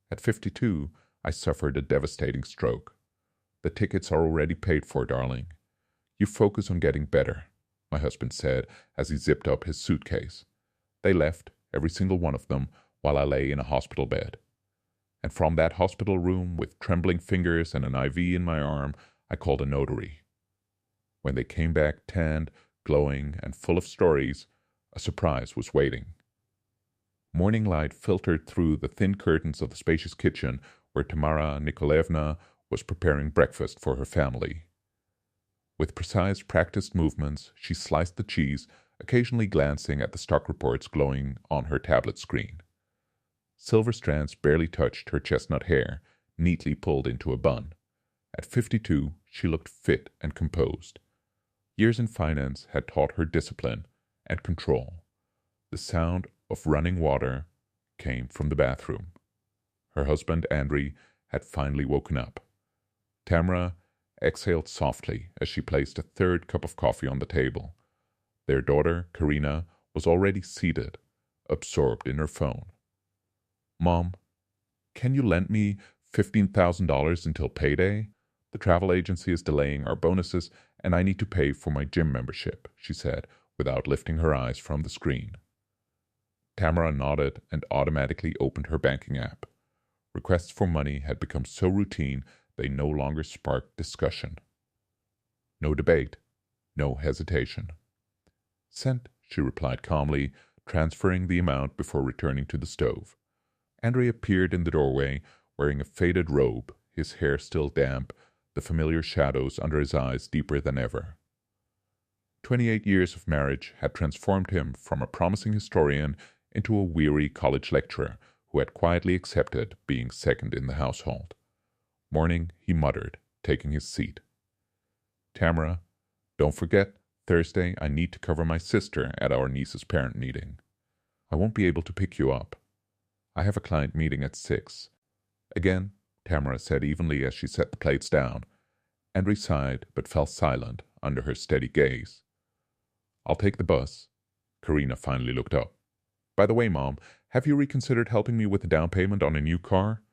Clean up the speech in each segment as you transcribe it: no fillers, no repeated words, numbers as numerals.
At 52, I suffered a devastating stroke. The tickets are already paid for, darling. You focus on getting better, my husband said as he zipped up his suitcase. They left, every single one of them, while I lay in a hospital bed. And from that hospital room, with trembling fingers and an IV in my arm, I called a notary. When they came back tanned, glowing, and full of stories, a surprise was waiting. Morning light filtered through the thin curtains of the spacious kitchen where Tamara Nikolaevna was preparing breakfast for her family. With precise, practiced movements, she sliced the cheese, occasionally glancing at the stock reports glowing on her tablet screen. Silver strands barely touched her chestnut hair, neatly pulled into a bun. At 52, she looked fit and composed. Years in finance had taught her discipline and control. The sound of running water came from the bathroom. Her husband, Andrei, had finally woken up. Tamara exhaled softly as she placed a third cup of coffee on the table. Their daughter, Karina, was already seated, absorbed in her phone. "Mom, can you lend me $15,000 until payday? The travel agency is delaying our bonuses, and I need to pay for my gym membership," she said, without lifting her eyes from the screen. Tamara nodded and automatically opened her banking app. Requests for money had become so routine they no longer sparked discussion. No debate, no hesitation. "Sent," she replied calmly, transferring the amount before returning to the stove. Andrei appeared in the doorway, wearing a faded robe, his hair still damp, the familiar shadows under his eyes deeper than ever. 28 years of marriage had transformed him from a promising historian into a weary college lecturer who had quietly accepted being second in the household. Morning, he muttered, taking his seat. "Tamara, don't forget, Thursday I need to cover my sister at our niece's parent meeting. I won't be able to pick you up. I have a client meeting at 6. Again, Tamara said evenly as she set the plates down. Andrei sighed, but fell silent under her steady gaze. "I'll take the bus." Karina finally looked up. "By the way, Mom, have you reconsidered helping me with the down payment on a new car?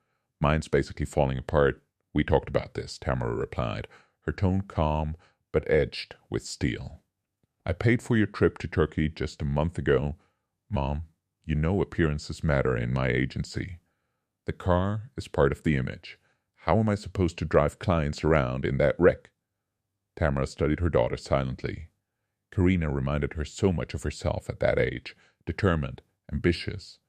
Mine's basically falling apart." "We talked about this," Tamara replied, her tone calm but edged with steel. "I paid for your trip to Turkey just a month ago. Mom, you know appearances matter in my agency. The car is part of the image. How am I supposed to drive clients around in that wreck?" Tamara studied her daughter silently. Karina reminded her so much of herself at that age, determined, ambitious.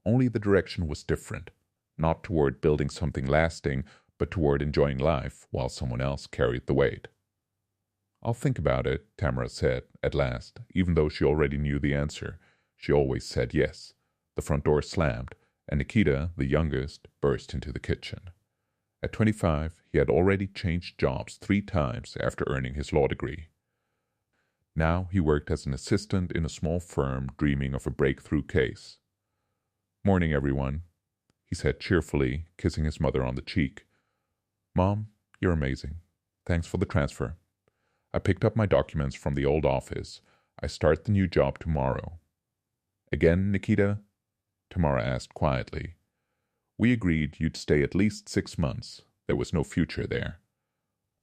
Only the direction was different, not toward building something lasting, but toward enjoying life while someone else carried the weight. "I'll think about it," Tamara said, at last, even though she already knew the answer. She always said yes. The front door slammed, and Nikita, the youngest, burst into the kitchen. At 25, he had already changed jobs 3 times after earning his law degree. Now he worked as an assistant in a small firm, dreaming of a breakthrough case. "Morning, everyone," he said cheerfully, kissing his mother on the cheek. "Mom, you're amazing. Thanks for the transfer. I picked up my documents from the old office. I start the new job tomorrow." "Again, Nikita?" Tamara asked quietly. "We agreed you'd stay at least 6 months. There was no future there."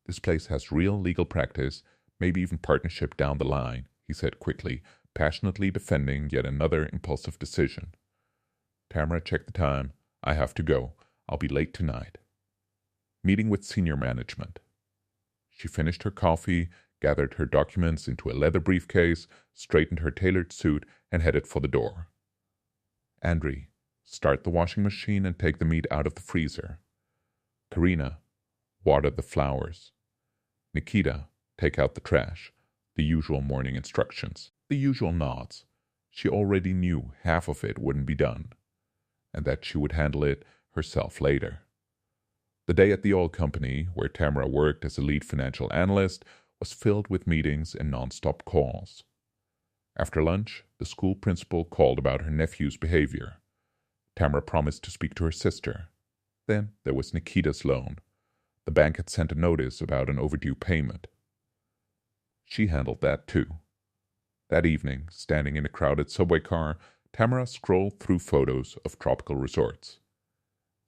"This place has real legal practice, maybe even partnership down the line," he said quickly, passionately defending yet another impulsive decision. Tamara checked the time. "I have to go. I'll be late tonight." "Meeting with senior management." She finished her coffee, gathered her documents into a leather briefcase, straightened her tailored suit, and headed for the door. "Andrei, start the washing machine and take the meat out of the freezer. Karina, water the flowers. Nikita, take out the trash." The usual morning instructions, the usual nods. She already knew half of it wouldn't be done, and that she would handle it herself later. The day at the oil company, where Tamara worked as a lead financial analyst, was filled with meetings and non-stop calls. After lunch, the school principal called about her nephew's behavior. Tamara promised to speak to her sister. Then there was Nikita's loan. The bank had sent a notice about an overdue payment. She handled that too. That evening, standing in a crowded subway car, Tamara scrolled through photos of tropical resorts.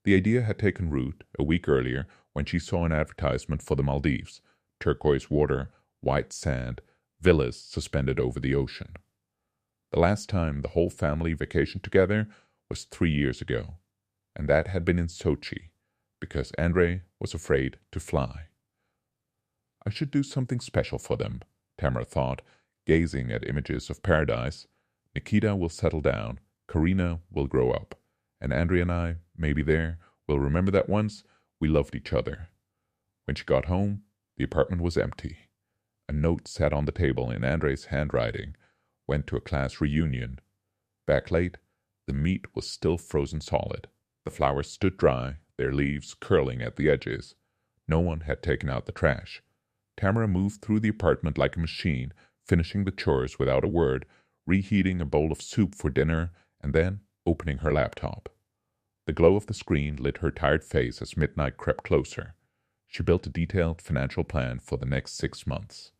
The idea had taken root a week earlier when she saw an advertisement for the Maldives: turquoise water, white sand, villas suspended over the ocean. The last time the whole family vacationed together was 3 years ago, and that had been in Sochi, because Andrei was afraid to fly. I should do something special for them, Tamara thought, gazing at images of paradise. Nikita will settle down, Karina will grow up, and Andrei and I, maybe there, will remember that once we loved each other. When she got home, the apartment was empty. A note sat on the table in Andrei's handwriting: went to a class reunion. Back late, the meat was still frozen solid. The flowers stood dry, their leaves curling at the edges. No one had taken out the trash. Tamara moved through the apartment like a machine, finishing the chores without a word, reheating a bowl of soup for dinner, and then opening her laptop. The glow of the screen lit her tired face as midnight crept closer. She built a detailed financial plan for the next 6 months.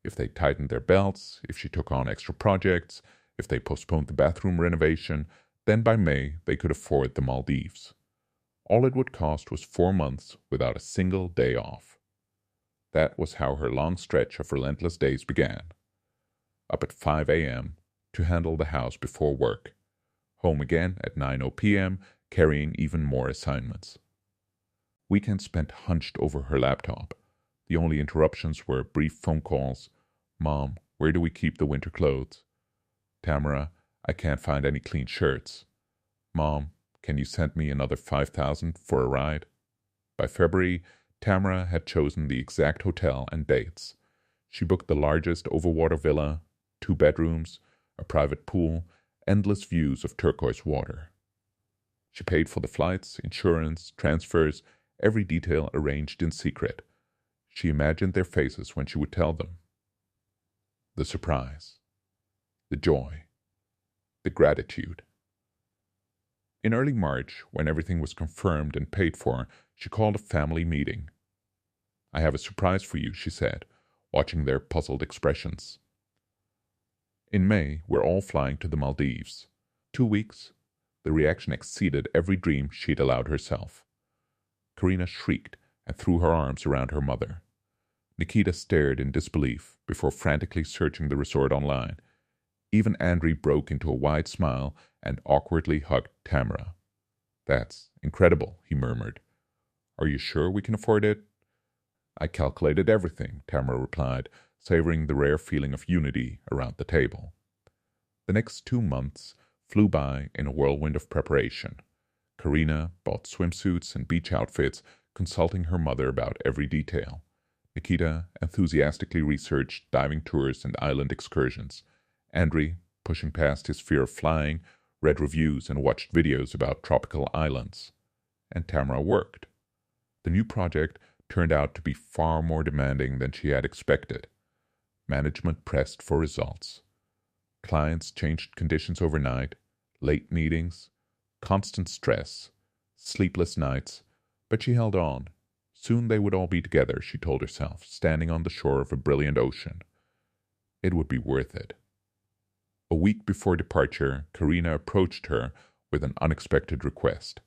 If they tightened their belts, if she took on extra projects, if they postponed the bathroom renovation, then by May they could afford the Maldives. All it would cost was 4 months without a single day off. That was how her long stretch of relentless days began. Up at 5 a.m. to handle the house before work. Home again at 9 p.m., carrying even more assignments. Weekends spent hunched over her laptop. The only interruptions were brief phone calls. Mom, where do we keep the winter clothes? Tamara, I can't find any clean shirts. Mom, can you send me another 5,000 for a ride? By February, Tamara had chosen the exact hotel and dates. She booked the largest overwater villa, 2 bedrooms, a private pool, endless views of turquoise water. She paid for the flights, insurance, transfers, every detail arranged in secret. She imagined their faces when she would tell them. The surprise, the joy, the gratitude. In early March, when everything was confirmed and paid for, she called a family meeting. I have a surprise for you, she said, watching their puzzled expressions. In May, we're all flying to the Maldives. 2 weeks. The reaction exceeded every dream she'd allowed herself. Karina shrieked and threw her arms around her mother. Nikita stared in disbelief before frantically searching the resort online. Even Andrei broke into a wide smile and awkwardly hugged Tamara. That's incredible, he murmured. Are you sure we can afford it? I calculated everything, Tamara replied, savoring the rare feeling of unity around the table. The next 2 months flew by in a whirlwind of preparation. Karina bought swimsuits and beach outfits, consulting her mother about every detail. Nikita enthusiastically researched diving tours and island excursions. Andrei, pushing past his fear of flying, read reviews and watched videos about tropical islands. And Tamara worked. The new project turned out to be far more demanding than she had expected. Management pressed for results. Clients changed conditions overnight, late meetings, constant stress, sleepless nights, but she held on. Soon they would all be together, she told herself, standing on the shore of a brilliant ocean. It would be worth it. A week before departure, Karina approached her with an unexpected request.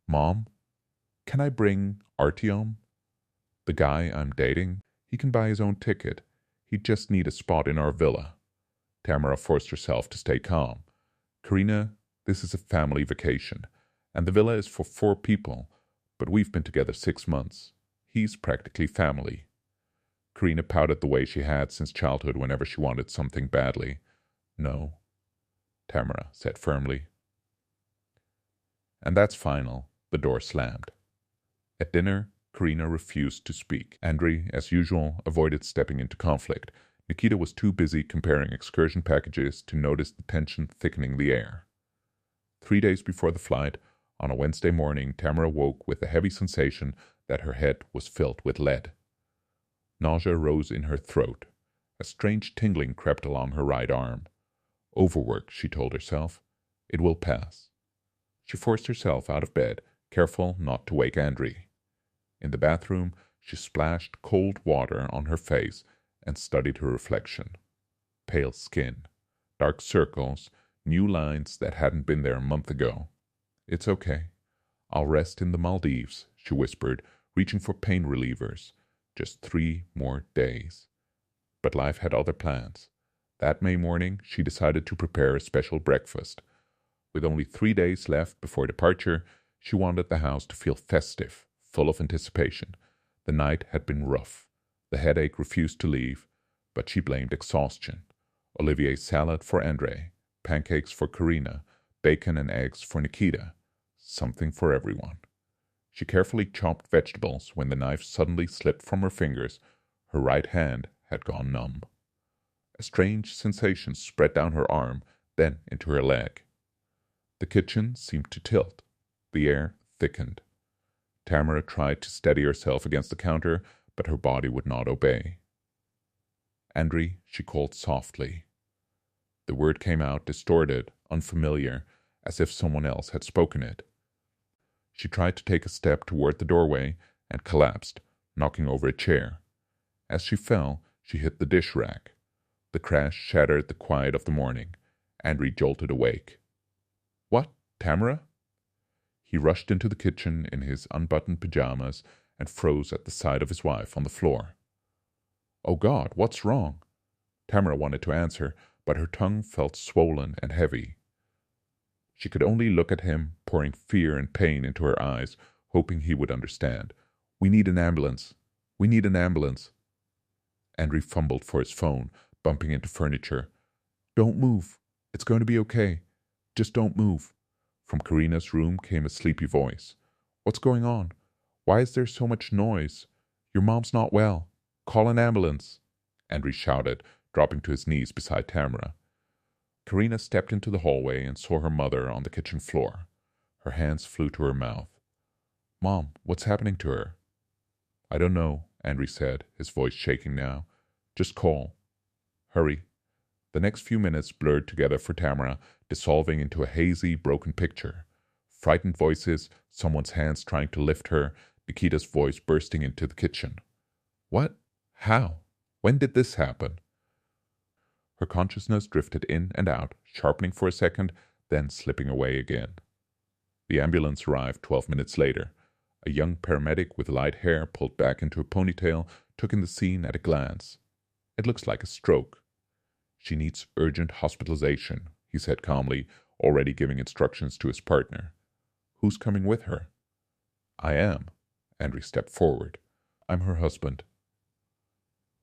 Mom, can I bring Artyom? The guy I'm dating? He can buy his own ticket. He'd just need a spot in our villa. Tamara forced herself to stay calm. Karina, this is a family vacation, and the villa is for 4 people, but we've been together 6 months. He's practically family. Karina pouted the way she had since childhood whenever she wanted something badly. No, Tamara said firmly. And that's final. The door slammed. At dinner, Karina refused to speak. Andrei, as usual, avoided stepping into conflict. Nikita was too busy comparing excursion packages to notice the tension thickening the air. 3 days before the flight, on a Wednesday morning, Tamara woke with a heavy sensation that her head was filled with lead. Nausea rose in her throat. A strange tingling crept along her right arm. Overwork, she told herself. It will pass. She forced herself out of bed, careful not to wake Andrei. In the bathroom, she splashed cold water on her face and studied her reflection. Pale skin, dark circles, new lines that hadn't been there a month ago. It's okay. I'll rest in the Maldives, she whispered, reaching for pain relievers. Just 3 more days. But life had other plans. That May morning, she decided to prepare a special breakfast. With only 3 days left before departure, she wanted the house to feel festive, full of anticipation. The night had been rough. The headache refused to leave, but she blamed exhaustion. Olivier's salad for Andre, pancakes for Karina, bacon and eggs for Nikita. Something for everyone. She carefully chopped vegetables when the knife suddenly slipped from her fingers. Her right hand had gone numb. A strange sensation spread down her arm, then into her leg. The kitchen seemed to tilt. The air thickened. Tamara tried to steady herself against the counter, but her body would not obey. Andre, she called softly. The word came out distorted, unfamiliar, as if someone else had spoken it. She tried to take a step toward the doorway and collapsed, knocking over a chair. As she fell, she hit the dish rack. The crash shattered the quiet of the morning. Andre jolted awake. "What, Tamara?" He rushed into the kitchen in his unbuttoned pajamas and froze at the sight of his wife on the floor. "Oh God, what's wrong?" Tamara wanted to answer, but her tongue felt swollen and heavy. She could only look at him, pouring fear and pain into her eyes, hoping he would understand. "We need an ambulance. We need an ambulance." Andre fumbled for his phone, bumping into furniture. "Don't move. It's going to be okay. Just don't move." From Karina's room came a sleepy voice. "What's going on? Why is there so much noise? Your mom's not well. Call an ambulance," Andre shouted, dropping to his knees beside Tamara. Karina stepped into the hallway and saw her mother on the kitchen floor. Her hands flew to her mouth. "Mom, what's happening to her?" "I don't know," Andre said, his voice shaking now. "Just call. Hurry." The next few minutes blurred together for Tamara, dissolving into a hazy, broken picture. Frightened voices, someone's hands trying to lift her, Nikita's voice bursting into the kitchen. "What? How? When did this happen?" Her consciousness drifted in and out, sharpening for a second, then slipping away again. The ambulance arrived 12 minutes later. A young paramedic with light hair pulled back into a ponytail took in the scene at a glance. "It looks like a stroke." "She needs urgent hospitalization," he said calmly, already giving instructions to his partner. "Who's coming with her?" "I am." Andre stepped forward. "I'm her husband."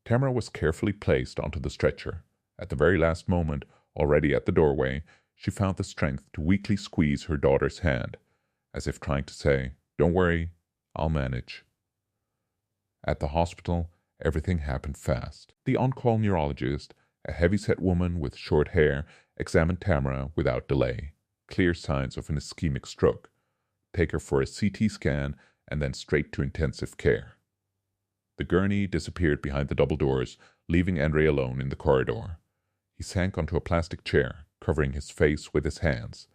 Tamara was carefully placed onto the stretcher. At the very last moment, already at the doorway, she found the strength to weakly squeeze her daughter's hand, as if trying to say, "Don't worry, I'll manage." At the hospital, everything happened fast. The on-call neurologist, a heavy-set woman with short hair, examined Tamara without delay. Clear signs of an ischemic stroke. Take her for a CT scan and then straight to intensive care. The gurney disappeared behind the double doors, leaving Andre alone in the corridor. He sank onto a plastic chair, covering his face with his hands.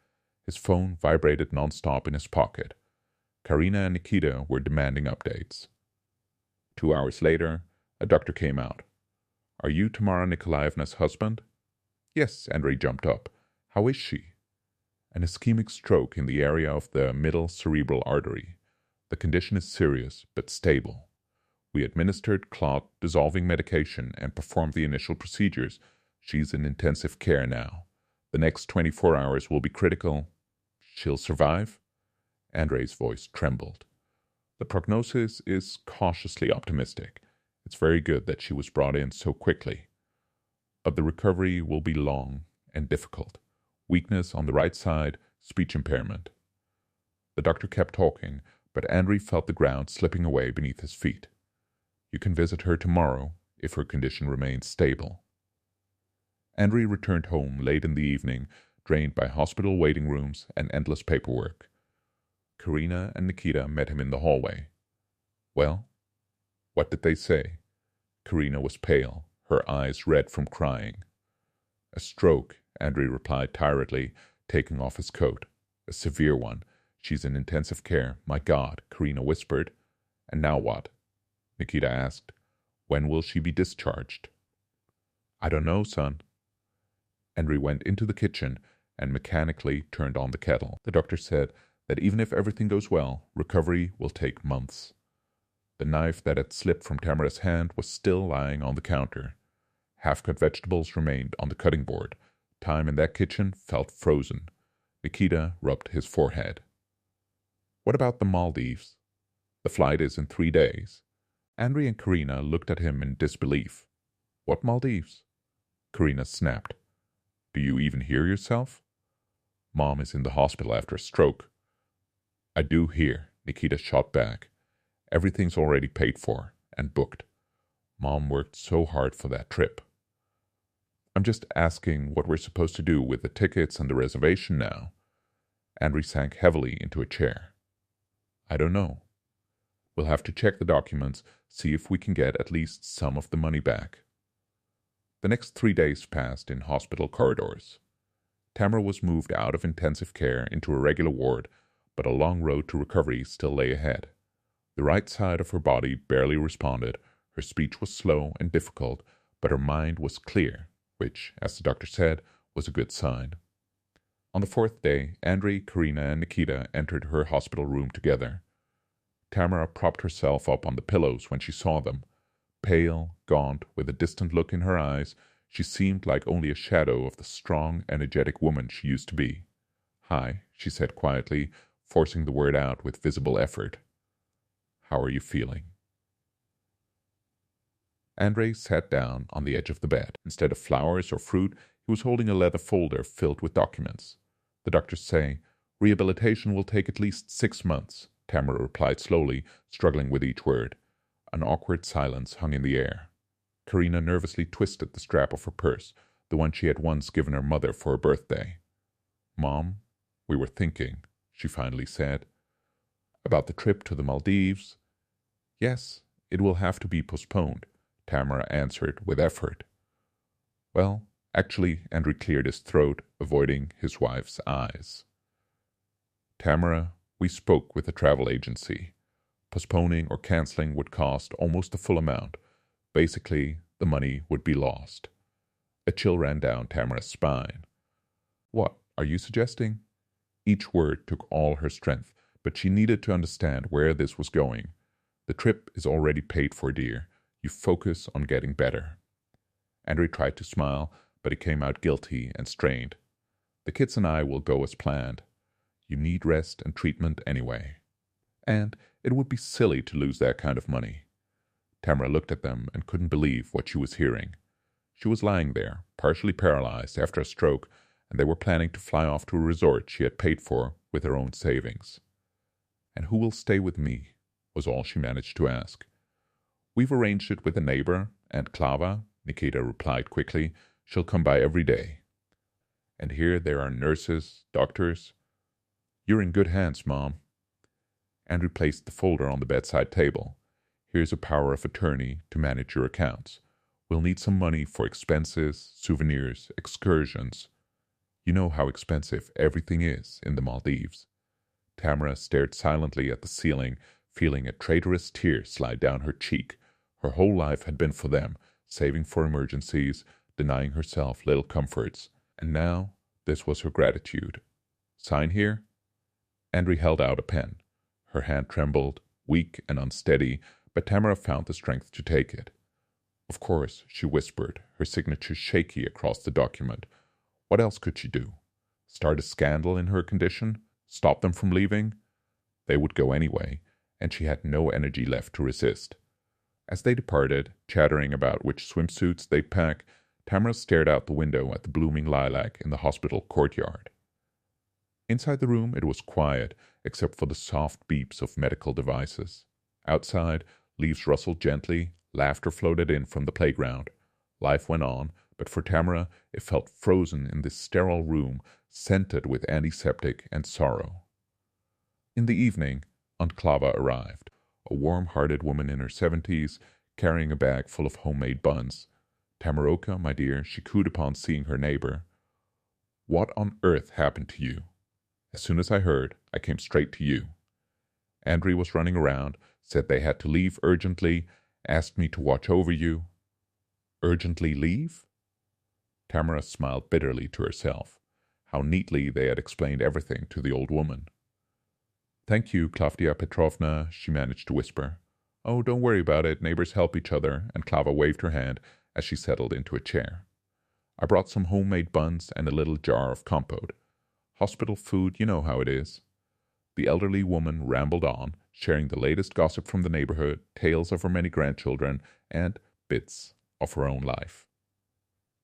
His phone vibrated non-stop in his pocket. Karina and Nikita were demanding updates. 2 hours later, a doctor came out. "Are you Tamara Nikolaevna's husband?" "Yes," Andre jumped up. "How is she?" "An ischemic stroke in the area of the middle cerebral artery. The condition is serious, but stable. We administered clot-dissolving medication and performed the initial procedures. She's in intensive care now. The next 24 hours will be critical. She'll survive?" Andre's voice trembled. "The prognosis is cautiously optimistic. It's very good that she was brought in so quickly. But the recovery will be long and difficult. Weakness on the right side, speech impairment." The doctor kept talking, but Andre felt the ground slipping away beneath his feet. "You can visit her tomorrow if her condition remains stable." Andre returned home late in the evening, drained by hospital waiting rooms and endless paperwork. Karina and Nikita met him in the hallway. "Well, what did they say?" Karina was pale, her eyes red from crying. "A stroke," Andre replied tiredly, taking off his coat. "A severe one. She's in intensive care. My God," Karina whispered. "And now what?" Nikita asked. "When will she be discharged?" "I don't know, son." Andre went into the kitchen and mechanically turned on the kettle. The doctor said, that even if everything goes well, recovery will take months. The knife that had slipped from Tamara's hand was still lying on the counter. Half-cut vegetables remained on the cutting board. Time in that kitchen felt frozen. Nikita rubbed his forehead. What about the Maldives? The flight is in 3 days. Andrei and Karina looked at him in disbelief. What Maldives? Karina snapped. Do you even hear yourself? Mom is in the hospital after a stroke. I do hear, Nikita shot back. Everything's already paid for and booked. Mom worked so hard for that trip. I'm just asking what we're supposed to do with the tickets and the reservation now. Andrei sank heavily into a chair. I don't know. We'll have to check the documents, see if we can get at least some of the money back. The next 3 days passed in hospital corridors. Tamara was moved out of intensive care into a regular ward, but a long road to recovery still lay ahead. The right side of her body barely responded, her speech was slow and difficult, but her mind was clear, which, as the doctor said, was a good sign. On the 4th day, Andrei, Karina, and Nikita entered her hospital room together. Tamara propped herself up on the pillows when she saw them. Pale, gaunt, with a distant look in her eyes, she seemed like only a shadow of the strong, energetic woman she used to be. Hi, she said quietly, forcing the word out with visible effort. How are you feeling? Andrei sat down on the edge of the bed. Instead of flowers or fruit, he was holding a leather folder filled with documents. The doctors say, rehabilitation will take at least 6 months, Tamara replied slowly, struggling with each word. An awkward silence hung in the air. Karina nervously twisted the strap of her purse, the one she had once given her mother for her birthday. Mom, we were thinking, she finally said. About the trip to the Maldives? Yes, it will have to be postponed, Tamara answered with effort. Well, actually, Andrew cleared his throat, avoiding his wife's eyes. Tamara, we spoke with the travel agency. Postponing or canceling would cost almost the full amount. Basically, the money would be lost. A chill ran down Tamara's spine. What are you suggesting? Each word took all her strength, but she needed to understand where this was going. The trip is already paid for, dear. You focus on getting better. Andrew tried to smile, but he came out guilty and strained. The kids and I will go as planned. You need rest and treatment anyway. And it would be silly to lose that kind of money. Tamara looked at them and couldn't believe what she was hearing. She was lying there, partially paralyzed after a stroke, and they were planning to fly off to a resort she had paid for with her own savings. And who will stay with me? Was all she managed to ask. We've arranged it with a neighbor, Aunt Clava, Nikita replied quickly. She'll come by every day. And here there are nurses, doctors. You're in good hands, Mom. Andrew placed the folder on the bedside table. Here's a power of attorney to manage your accounts. We'll need some money for expenses, souvenirs, excursions. You know how expensive everything is in the Maldives. Tamara stared silently at the ceiling, feeling a traitorous tear slide down her cheek. Her whole life had been for them, saving for emergencies, denying herself little comforts, and now this was her gratitude. Sign here? Andrew held out a pen. Her hand trembled, weak and unsteady, but Tamara found the strength to take it. Of course, she whispered, her signature shaky across the document. What else could she do? Start a scandal in her condition? Stop them from leaving? They would go anyway, and she had no energy left to resist. As they departed, chattering about which swimsuits they'd pack, Tamara stared out the window at the blooming lilac in the hospital courtyard. Inside the room it was quiet, except for the soft beeps of medical devices. Outside, leaves rustled gently, laughter floated in from the playground. Life went on, but for Tamara it felt frozen in this sterile room, scented with antiseptic and sorrow. In the evening, Aunt Clava arrived, a warm-hearted woman in her 70s, carrying a bag full of homemade buns. Tamaroka, my dear, she cooed upon seeing her neighbor. What on earth happened to you? As soon as I heard, I came straight to you. Andrew was running around, said they had to leave urgently, asked me to watch over you. Urgently leave? Tamara smiled bitterly to herself. How neatly they had explained everything to the old woman. Thank you, Klavdia Petrovna, she managed to whisper. Oh, don't worry about it. Neighbors help each other, and Klava waved her hand as she settled into a chair. I brought some homemade buns and a little jar of compote. Hospital food, you know how it is. The elderly woman rambled on, sharing the latest gossip from the neighborhood, tales of her many grandchildren, and bits of her own life.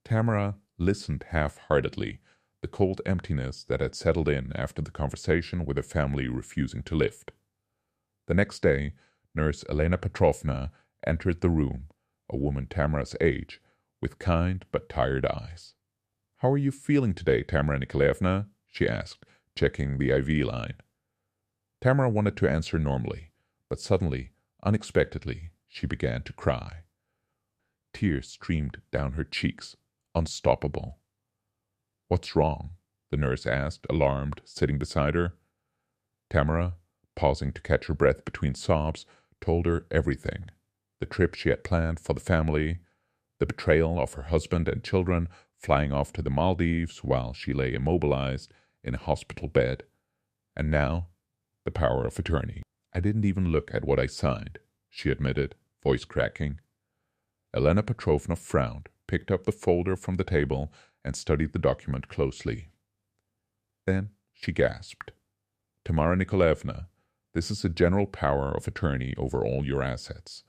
Tamara listened half-heartedly, the cold emptiness that had settled in after the conversation with her family refusing to lift. The next day, Nurse Elena Petrovna entered the room, a woman Tamara's age, with kind but tired eyes. How are you feeling today, Tamara Nikolaevna? She asked, checking the IV line. Tamara wanted to answer normally, but suddenly, unexpectedly, she began to cry. Tears streamed down her cheeks, unstoppable. What's wrong? The nurse asked, alarmed, sitting beside her. Tamara, pausing to catch her breath between sobs, told her everything. The trip she had planned for the family, the betrayal of her husband and children, flying off to the Maldives while she lay immobilized in a hospital bed, and now the power of attorney. I didn't even look at what I signed, she admitted, voice cracking. Elena Petrovna frowned, picked up the folder from the table, and studied the document closely. Then she gasped. Tamara Nikolaevna, this is a general power of attorney over all your assets.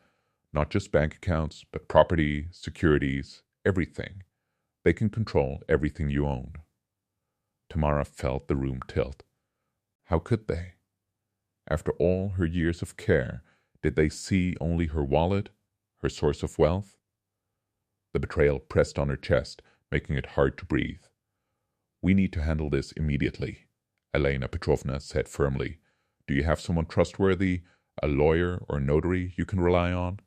Not just bank accounts, but property, securities, everything. They can control everything you own. Tamara felt the room tilt. How could they? After all her years of care, did they see only her wallet, her source of wealth? The betrayal pressed on her chest, making it hard to breathe. We need to handle this immediately, Elena Petrovna said firmly. Do you have someone trustworthy, a lawyer or notary you can rely on?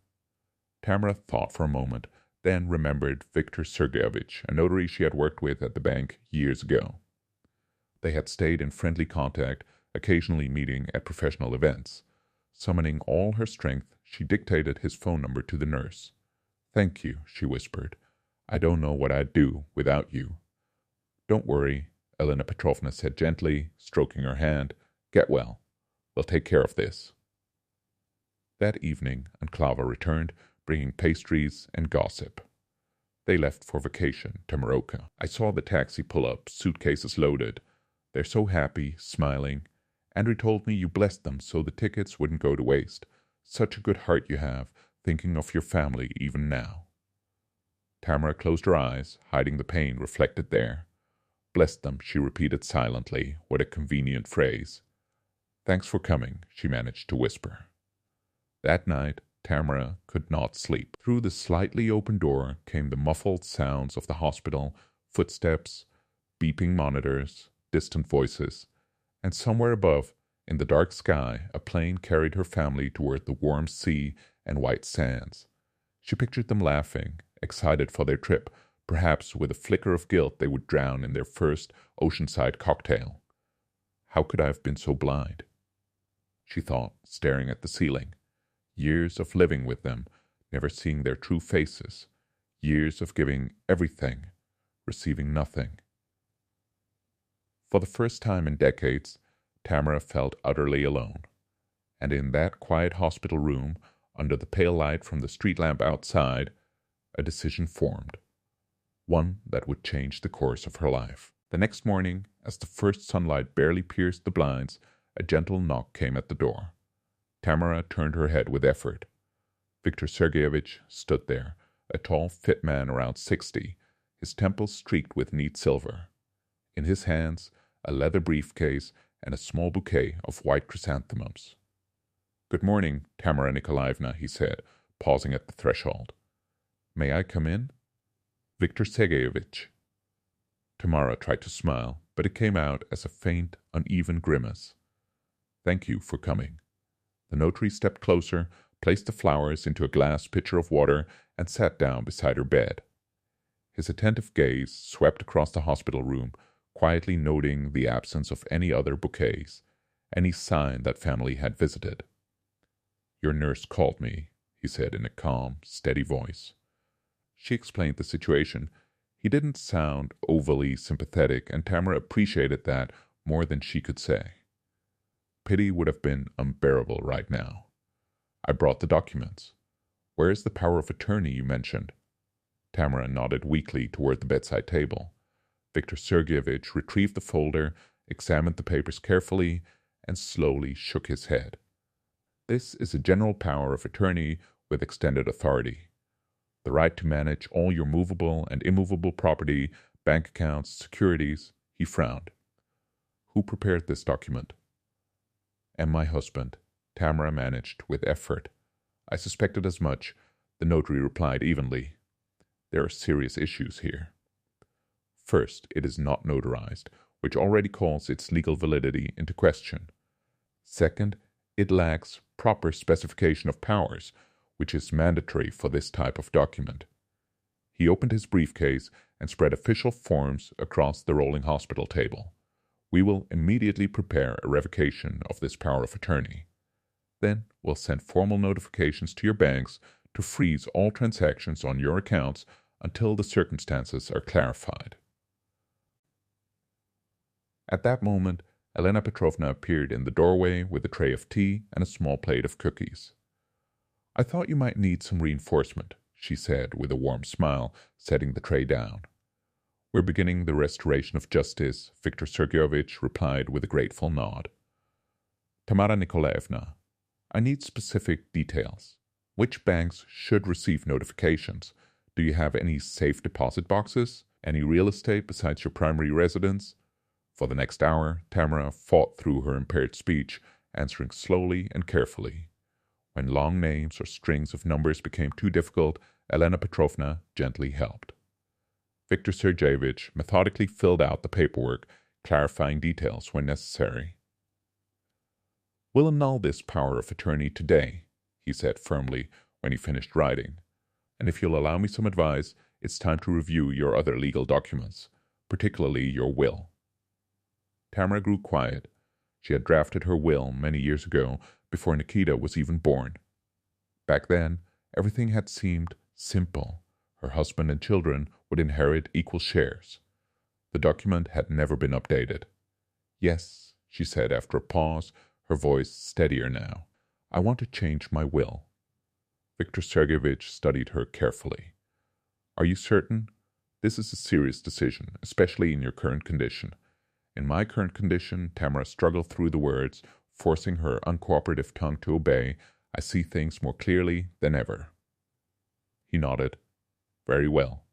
Tamara thought for a moment, then remembered Viktor Sergeyevich, a notary she had worked with at the bank years ago. They had stayed in friendly contact, occasionally meeting at professional events. Summoning all her strength, she dictated his phone number to the nurse. Thank you, she whispered. I don't know what I'd do without you. Don't worry, Elena Petrovna said gently, stroking her hand. Get well. We'll take care of this. That evening, Klava returned, bringing pastries and gossip. They left for vacation to Morocco. I saw the taxi pull up, suitcases loaded. They're so happy, smiling. Andrew told me you blessed them so the tickets wouldn't go to waste. Such a good heart you have, thinking of your family even now. Tamara closed her eyes, hiding the pain reflected there. Bless them, she repeated silently. What a convenient phrase. Thanks for coming, she managed to whisper. That night, Tamara could not sleep. Through the slightly open door came the muffled sounds of the hospital, footsteps, beeping monitors, distant voices, and somewhere above, in the dark sky, a plane carried her family toward the warm sea and white sands. She pictured them laughing, excited for their trip, perhaps with a flicker of guilt they would drown in their first oceanside cocktail. How could I have been so blind? She thought, staring at the ceiling. Years of living with them, never seeing their true faces. Years of giving everything, receiving nothing. For the first time in decades, Tamara felt utterly alone. And in that quiet hospital room, under the pale light from the street lamp outside, a decision formed. One that would change the course of her life. The next morning, as the first sunlight barely pierced the blinds, a gentle knock came at the door. Tamara turned her head with effort. Viktor Sergeyevich stood there, a tall, fit man around 60, his temples streaked with neat silver. In his hands, a leather briefcase and a small bouquet of white chrysanthemums. Good morning, Tamara Nikolaevna, he said, pausing at the threshold. May I come in? Viktor Sergeyevich. Tamara tried to smile, but it came out as a faint, uneven grimace. Thank you for coming. The notary stepped closer, placed the flowers into a glass pitcher of water, and sat down beside her bed. His attentive gaze swept across the hospital room, quietly noting the absence of any other bouquets, any sign that family had visited. Your nurse called me, he said in a calm, steady voice. She explained the situation. He didn't sound overly sympathetic, and Tamara appreciated that more than she could say. Pity would have been unbearable right now. I brought the documents. Where is the power of attorney you mentioned? Tamara nodded weakly toward the bedside table. Viktor Sergeyevich retrieved the folder, examined the papers carefully, and slowly shook his head. This is a general power of attorney with extended authority. The right to manage all your movable and immovable property, bank accounts, securities. He frowned. Who prepared this document? And my husband, Tamara managed with effort. I suspected as much, the notary replied evenly. There are serious issues here. First, it is not notarized, which already calls its legal validity into question. Second, it lacks proper specification of powers, which is mandatory for this type of document. He opened his briefcase and spread official forms across the rolling hospital table. We will immediately prepare a revocation of this power of attorney. Then we'll send formal notifications to your banks to freeze all transactions on your accounts until the circumstances are clarified. At that moment, Elena Petrovna appeared in the doorway with a tray of tea and a small plate of cookies. I thought you might need some reinforcement, she said with a warm smile, setting the tray down. We're beginning the restoration of justice, Viktor Sergeyevich replied with a grateful nod. Tamara Nikolaevna, I need specific details. Which banks should receive notifications? Do you have any safe deposit boxes? Any real estate besides your primary residence? For the next hour, Tamara fought through her impaired speech, answering slowly and carefully. When long names or strings of numbers became too difficult, Elena Petrovna gently helped. Viktor Sergeyevich methodically filled out the paperwork, clarifying details when necessary. We'll annul this power of attorney today, he said firmly when he finished writing. And if you'll allow me some advice, it's time to review your other legal documents, particularly your will. Tamara grew quiet. She had drafted her will many years ago, before Nikita was even born. Back then, everything had seemed simple. Her husband and children would inherit equal shares. The document had never been updated. Yes, she said after a pause, her voice steadier now. I want to change my will. Viktor Sergeyevich studied her carefully. Are you certain? This is a serious decision, especially in your current condition. In my current condition, Tamara struggled through the words, forcing her uncooperative tongue to obey. I see things more clearly than ever. He nodded. Very well.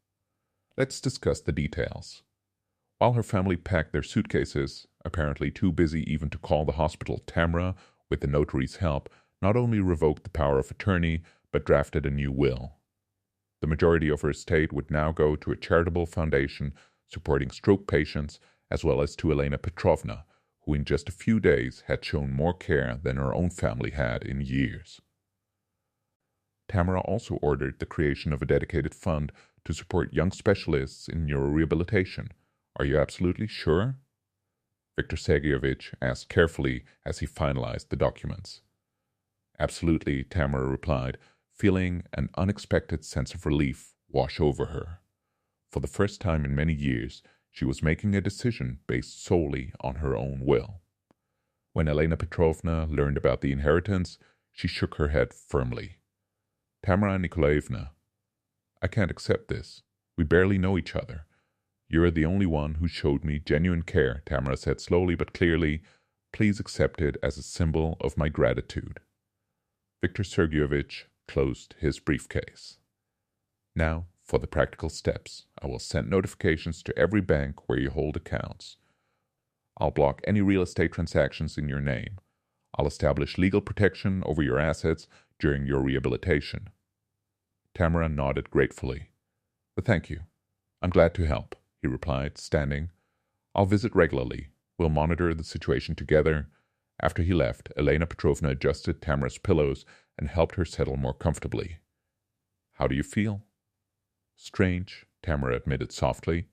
Let's discuss the details. While her family packed their suitcases, apparently too busy even to call the hospital, Tamara, with the notary's help, not only revoked the power of attorney, but drafted a new will. The majority of her estate would now go to a charitable foundation supporting stroke patients, as well as to Elena Petrovna, who in just a few days had shown more care than her own family had in years. Tamara also ordered the creation of a dedicated fund to support young specialists in neurorehabilitation. Are you absolutely sure? Viktor Sergeyevich asked carefully as he finalized the documents. Absolutely, Tamara replied, feeling an unexpected sense of relief wash over her. For the first time in many years, she was making a decision based solely on her own will. When Elena Petrovna learned about the inheritance, she shook her head firmly. Tamara Nikolaevna, I can't accept this. We barely know each other. You're the only one who showed me genuine care, Tamara said slowly but clearly. Please accept it as a symbol of my gratitude. Viktor Sergeyevich closed his briefcase. Now, for the practical steps, I will send notifications to every bank where you hold accounts. I'll block any real estate transactions in your name. I'll establish legal protection over your assets during your rehabilitation. Tamara nodded gratefully. Thank you. I'm glad to help, he replied, standing. I'll visit regularly. We'll monitor the situation together. After he left, Elena Petrovna adjusted Tamara's pillows and helped her settle more comfortably. How do you feel? Strange, Tamara admitted softly.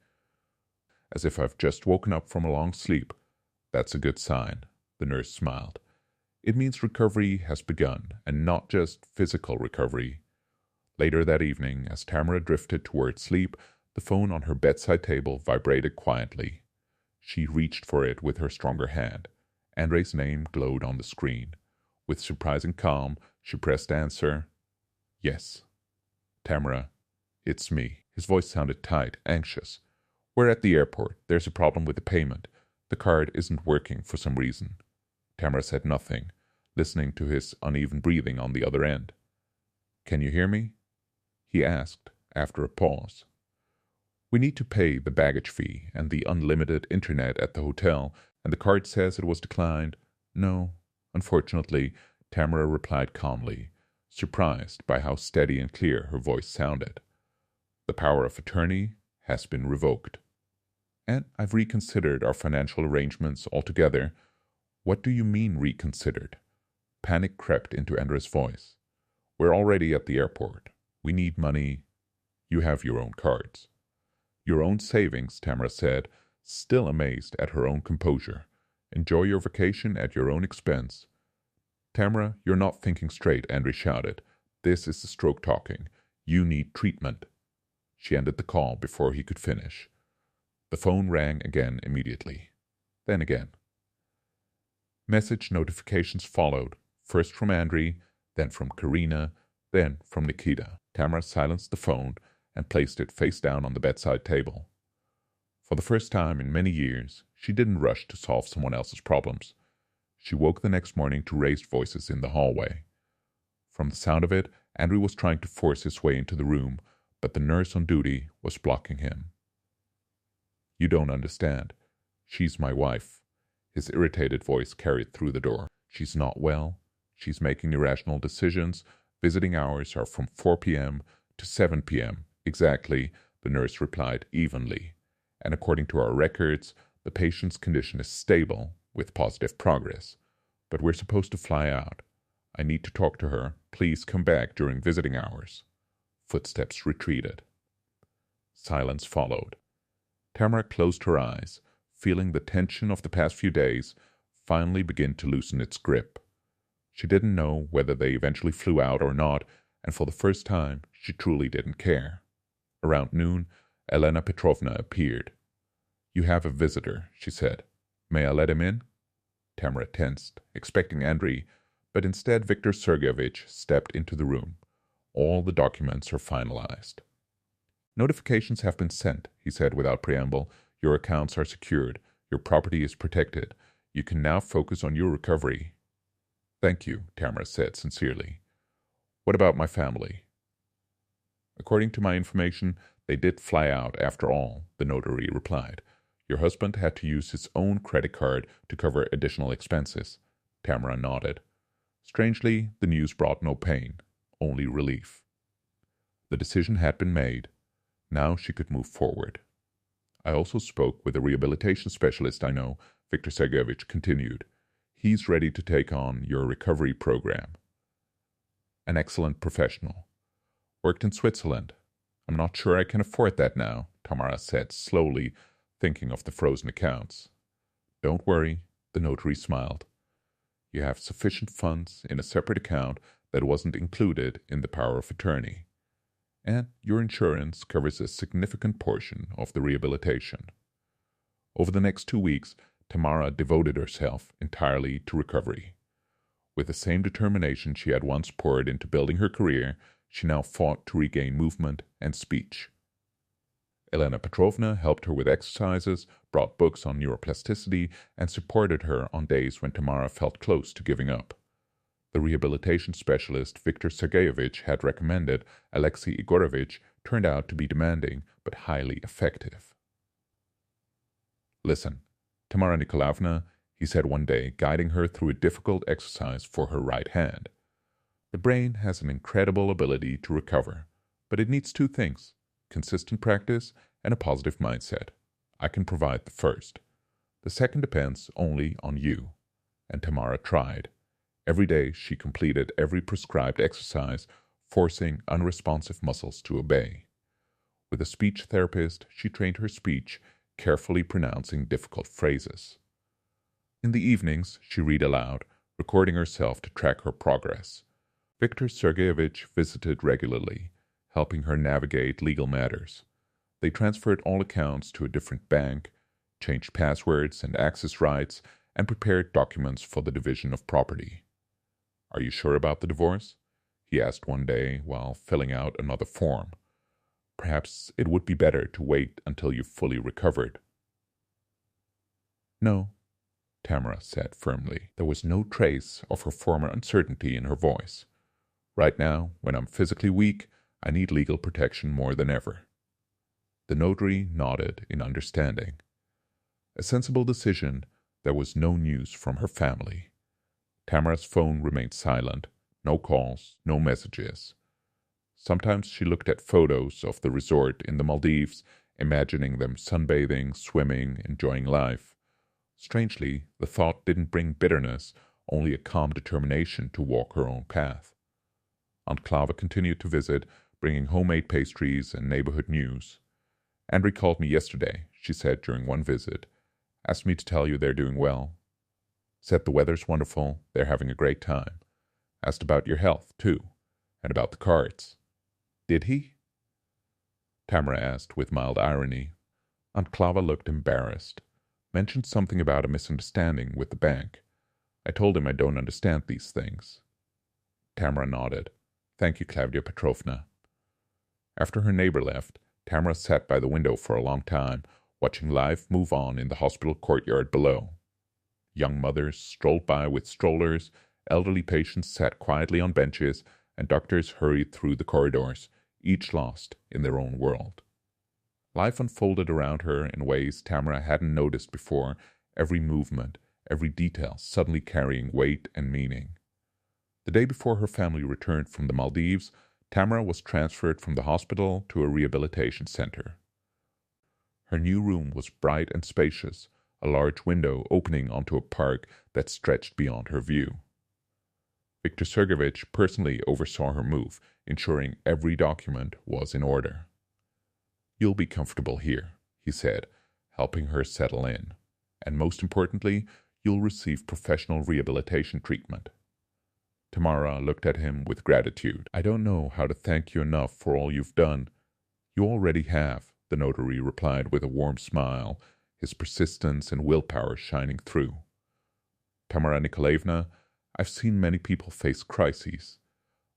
As if I've just woken up from a long sleep. That's a good sign, the nurse smiled. It means recovery has begun, and not just physical recovery. Later that evening, as Tamara drifted toward sleep, the phone on her bedside table vibrated quietly. She reached for it with her stronger hand. Andre's name glowed on the screen. With surprising calm, she pressed answer. Yes. Tamara, it's me. His voice sounded tight, anxious. We're at the airport. There's a problem with the payment. The card isn't working for some reason. Tamara said nothing, listening to his uneven breathing on the other end. Can you hear me? He asked, after a pause. We need to pay the baggage fee and the unlimited internet at the hotel, and the card says it was declined. No, unfortunately, Tamara replied calmly, surprised by how steady and clear her voice sounded. The power of attorney has been revoked. And I've reconsidered our financial arrangements altogether. What do you mean reconsidered? Panic crept into Andre's voice. We're already at the airport. We need money. You have your own cards. Your own savings, Tamara said, still amazed at her own composure. Enjoy your vacation at your own expense. Tamara, you're not thinking straight, Andre shouted. This is the stroke talking. You need treatment. She ended the call before he could finish. The phone rang again immediately. Then again. Message notifications followed, first from Andre, then from Karina, then from Nikita. Tamara silenced the phone and placed it face down on the bedside table. For the first time in many years, she didn't rush to solve someone else's problems. She woke the next morning to raised voices in the hallway. From the sound of it, Andrew was trying to force his way into the room, but the nurse on duty was blocking him. You don't understand. She's my wife. His irritated voice carried through the door. She's not well. She's making irrational decisions. Visiting hours are from 4 p.m. to 7 p.m. Exactly, the nurse replied evenly. And according to our records, the patient's condition is stable, with positive progress. But we're supposed to fly out. I need to talk to her. Please come back during visiting hours. Footsteps retreated. Silence followed. Tamara closed her eyes, feeling the tension of the past few days finally begin to loosen its grip. She didn't know whether they eventually flew out or not, and for the first time she truly didn't care. Around noon, Elena Petrovna appeared. You have a visitor, she said. May I let him in? Tamara tensed, expecting Andrei, but instead Viktor Sergeyevich stepped into the room. All the documents are finalized. Notifications have been sent, he said without preamble. Your accounts are secured. Your property is protected. You can now focus on your recovery. Thank you, Tamara said sincerely. What about my family? According to my information, they did fly out after all, the notary replied. Your husband had to use his own credit card to cover additional expenses. Tamara nodded. Strangely, the news brought no pain, only relief. The decision had been made. Now she could move forward. I also spoke with a rehabilitation specialist I know, Viktor Sergeyevich continued. He's ready to take on your recovery program. An excellent professional. Worked in Switzerland. I'm not sure I can afford that now, Tamara said slowly, thinking of the frozen accounts. Don't worry, the notary smiled. You have sufficient funds in a separate account that wasn't included in the power of attorney. And your insurance covers a significant portion of the rehabilitation. Over the next 2 weeks, Tamara devoted herself entirely to recovery. With the same determination she had once poured into building her career, she now fought to regain movement and speech. Elena Petrovna helped her with exercises, brought books on neuroplasticity, and supported her on days when Tamara felt close to giving up. The rehabilitation specialist Viktor Sergeyevich had recommended, Alexei Igorovich, turned out to be demanding but highly effective. Listen, Tamara Nikolaevna, he said one day, guiding her through a difficult exercise for her right hand. The brain has an incredible ability to recover, but it needs 2 things, consistent practice and a positive mindset. I can provide the first. The second depends only on you. And Tamara tried. Every day she completed every prescribed exercise, forcing unresponsive muscles to obey. With a speech therapist, she trained her speech, carefully pronouncing difficult phrases. In the evenings, she read aloud, recording herself to track her progress. Viktor Sergeyevich visited regularly, helping her navigate legal matters. They transferred all accounts to a different bank, changed passwords and access rights, and prepared documents for the division of property. "Are you sure about the divorce?" he asked one day while filling out another form. "Perhaps it would be better to wait until you've fully recovered." "No," Tamara said firmly. There was no trace of her former uncertainty in her voice. "Right now, when I'm physically weak, I need legal protection more than ever." The notary nodded in understanding. A sensible decision. There was no news from her family. Tamara's phone remained silent. No calls, no messages. Sometimes she looked at photos of the resort in the Maldives, imagining them sunbathing, swimming, enjoying life. Strangely, the thought didn't bring bitterness, only a calm determination to walk her own path. Aunt Clava continued to visit, bringing homemade pastries and neighborhood news. "Andre called me yesterday," she said during one visit. "Asked me to tell you they're doing well. Said the weather's wonderful, they're having a great time. Asked about your health, too, and about the cards." "Did he?" Tamara asked with mild irony. Aunt Clava looked embarrassed. "Mentioned something about a misunderstanding with the bank. I told him I don't understand these things." Tamara nodded. "Thank you, Claudia Petrovna." After her neighbor left, Tamara sat by the window for a long time, watching life move on in the hospital courtyard below. Young mothers strolled by with strollers, elderly patients sat quietly on benches, and doctors hurried through the corridors, each lost in their own world. Life unfolded around her in ways Tamara hadn't noticed before, every movement, every detail suddenly carrying weight and meaning. The day before her family returned from the Maldives, Tamara was transferred from the hospital to a rehabilitation center. Her new room was bright and spacious, a large window opening onto a park that stretched beyond her view. Viktor Sergeyevich personally oversaw her move, ensuring every document was in order. "You'll be comfortable here," he said, helping her settle in. "And most importantly, you'll receive professional rehabilitation treatment." Tamara looked at him with gratitude. "I don't know how to thank you enough for all you've done." "You already have," the notary replied with a warm smile, his persistence and willpower shining through. "Tamara Nikolaevna, I've seen many people face crises.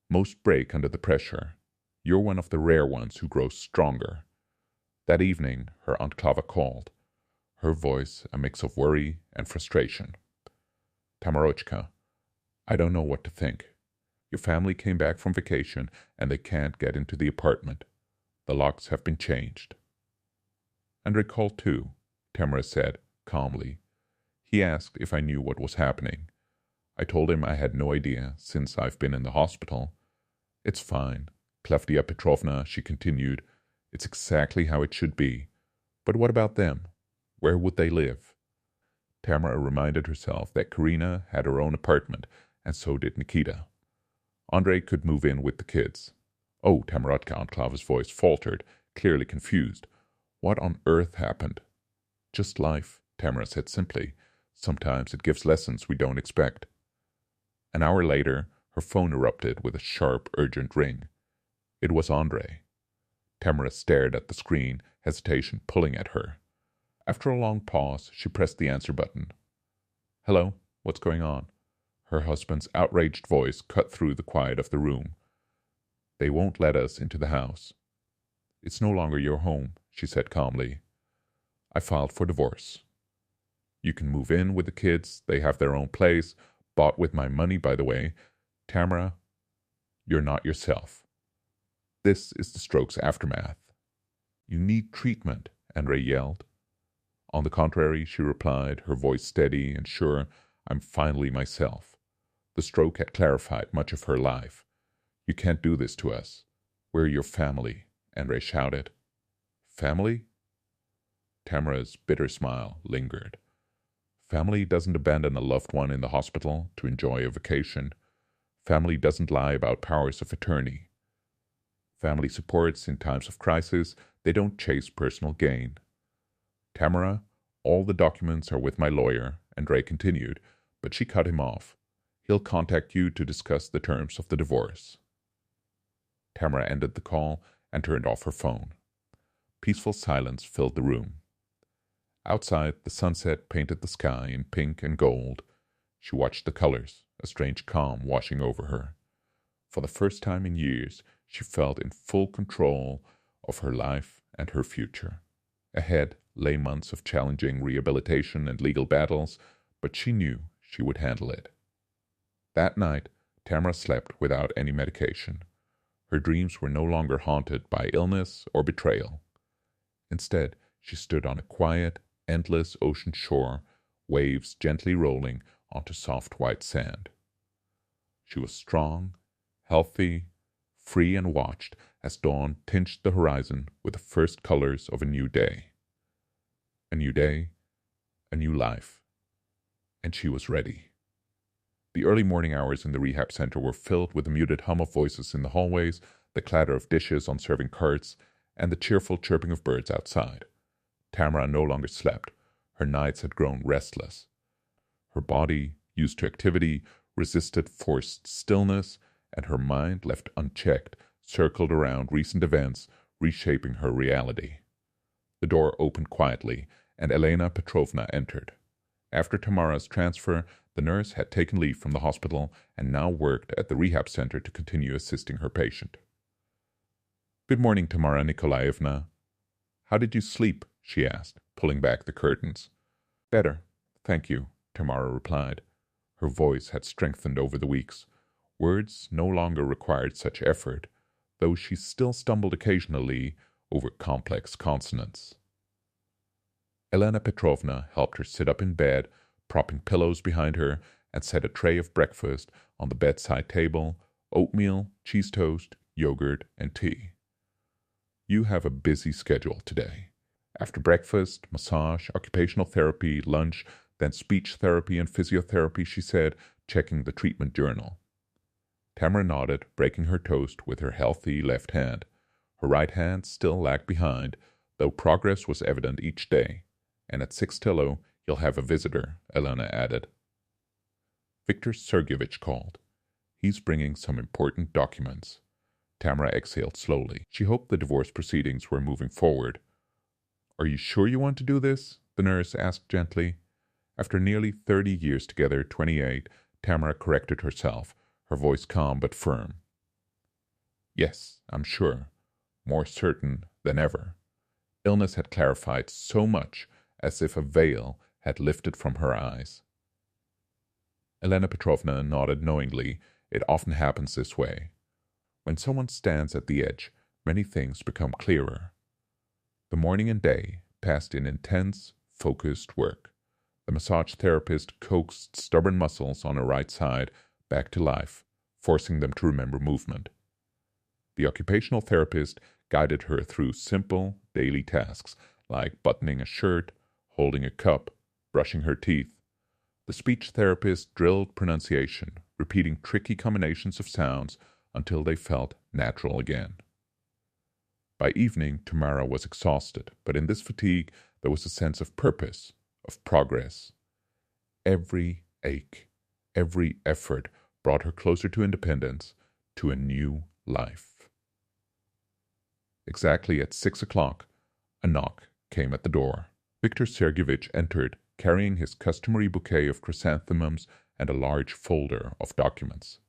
Most break under the pressure. You're one of the rare ones who grows stronger." That evening, her Aunt Clava called, her voice a mix of worry and frustration. "Tamarochka, I don't know what to think. Your family came back from vacation and they can't get into the apartment. The locks have been changed." "Andre called too," Tamara said calmly. "He asked if I knew what was happening. I told him I had no idea since I've been in the hospital. It's fine, Claudia Petrovna," she continued. "It's exactly how it should be. But what about them? Where would they live?" Tamara reminded herself that Karina had her own apartment, and so did Nikita. Andre could move in with the kids. "Oh, Tamarotka," Aunt Clava's voice faltered, clearly confused. "What on earth happened?" "Just life," Tamara said simply. "Sometimes it gives lessons we don't expect." An hour later, her phone erupted with a sharp, urgent ring. It was Andre. Tamara stared at the screen, hesitation pulling at her. After a long pause, she pressed the answer button. "Hello, what's going on?" Her husband's outraged voice cut through the quiet of the room. "They won't let us into the house." "It's no longer your home," she said calmly. "I filed for divorce." "You can move in with the kids, they have their own place, bought with my money, by the way. Tamara, you're not yourself. This is the stroke's aftermath." "You need treatment," Andre yelled. "On the contrary," she replied, her voice steady and sure, "I'm finally myself." The stroke had clarified much of her life. "You can't do this to us. We're your family," Andre shouted. "Family?" Tamara's bitter smile lingered. Family doesn't abandon a loved one in the hospital to enjoy a vacation. Family doesn't lie about powers of attorney. Family supports in times of crisis. They don't chase personal gain. "Tamara, all the documents are with my lawyer," Andre continued, but she cut him off. "He'll contact you to discuss the terms of the divorce." Tamara ended the call and turned off her phone. Peaceful silence filled the room. Outside, the sunset painted the sky in pink and gold. She watched the colors, a strange calm washing over her. For the first time in years, she felt in full control of her life and her future. Ahead lay months of challenging rehabilitation and legal battles, but she knew she would handle it. That night, Tamara slept without any medication. Her dreams were no longer haunted by illness or betrayal. Instead, she stood on a quiet, endless ocean shore, waves gently rolling onto soft white sand. She was strong, healthy, free, and watched as dawn tinged the horizon with the first colors of a new day. A new day, a new life. And she was ready. The early morning hours in the rehab center were filled with the muted hum of voices in the hallways, the clatter of dishes on serving carts, and the cheerful chirping of birds outside. Tamara no longer slept. Her nights had grown restless. Her body, used to activity, resisted forced stillness, and her mind, left unchecked, circled around recent events, reshaping her reality. The door opened quietly, and Elena Petrovna entered. After Tamara's transfer, the nurse had taken leave from the hospital and now worked at the rehab center to continue assisting her patient. "Good morning, Tamara Nikolaevna. How did you sleep?" she asked, pulling back the curtains. "Better, thank you," Tamara replied. Her voice had strengthened over the weeks. Words no longer required such effort, though she still stumbled occasionally over complex consonants. Elena Petrovna helped her sit up in bed, propping pillows behind her, and set a tray of breakfast on the bedside table: oatmeal, cheese toast, yogurt, and tea. "You have a busy schedule today. After breakfast, massage, occupational therapy, lunch, then speech therapy and physiotherapy," she said, checking the treatment journal. Tamara nodded, breaking her toast with her healthy left hand. Her right hand still lagged behind, though progress was evident each day. "And at 6 till you'll have a visitor," Elena added. Viktor Sergeyevich called. "He's bringing some important documents." Tamara exhaled slowly. She hoped the divorce proceedings were moving forward. "Are you sure you want to do this?" the nurse asked gently. After nearly 30 years together, 28, Tamara corrected herself, her voice calm but firm. "Yes, I'm sure. More certain than ever." Illness had clarified so much, as if a veil had lifted from her eyes. Elena Petrovna nodded knowingly. It often happens this way. When someone stands at the edge, many things become clearer. The morning and day passed in intense, focused work. The massage therapist coaxed stubborn muscles on her right side back to life, forcing them to remember movement. The occupational therapist guided her through simple, daily tasks like buttoning a shirt, holding a cup, brushing her teeth. The speech therapist drilled pronunciation, repeating tricky combinations of sounds until they felt natural again. By evening, Tamara was exhausted, but in this fatigue there was a sense of purpose, of progress. Every ache, every effort brought her closer to independence, to a new life. Exactly at 6 o'clock, a knock came at the door. Viktor Sergeyevich entered, carrying his customary bouquet of chrysanthemums and a large folder of documents.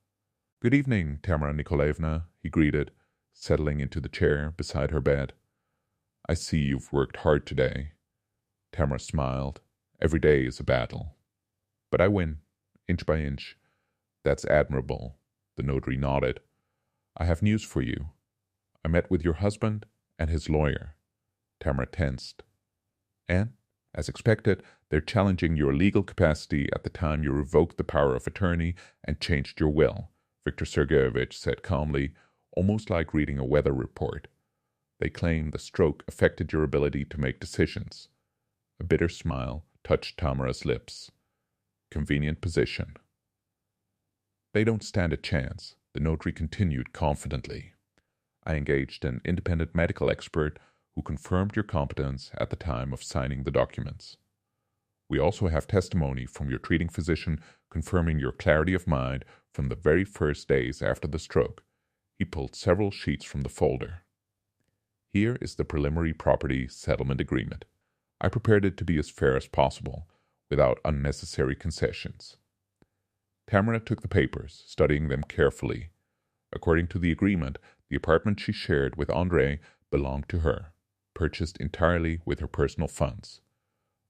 "Good evening, Tamara Nikolaevna," he greeted, settling into the chair beside her bed. "I see you've worked hard today." Tamara smiled. "Every day is a battle. But I win, inch by inch. That's admirable." The notary nodded. "I have news for you. I met with your husband and his lawyer." Tamara tensed. "And, as expected, they're challenging your legal capacity at the time you revoked the power of attorney and changed your will," Viktor Sergeyevich said calmly, almost like reading a weather report. "They claim the stroke affected your ability to make decisions." A bitter smile touched Tamara's lips. "Convenient position." "They don't stand a chance," the notary continued confidently. "I engaged an independent medical expert who confirmed your competence at the time of signing the documents. We also have testimony from your treating physician confirming your clarity of mind from the very first days after the stroke." He pulled several sheets from the folder. "Here is the preliminary property settlement agreement. I prepared it to be as fair as possible, without unnecessary concessions. Tamara took the papers, studying them carefully. According to the agreement, the apartment she shared with Andre belonged to her, purchased entirely with her personal funds.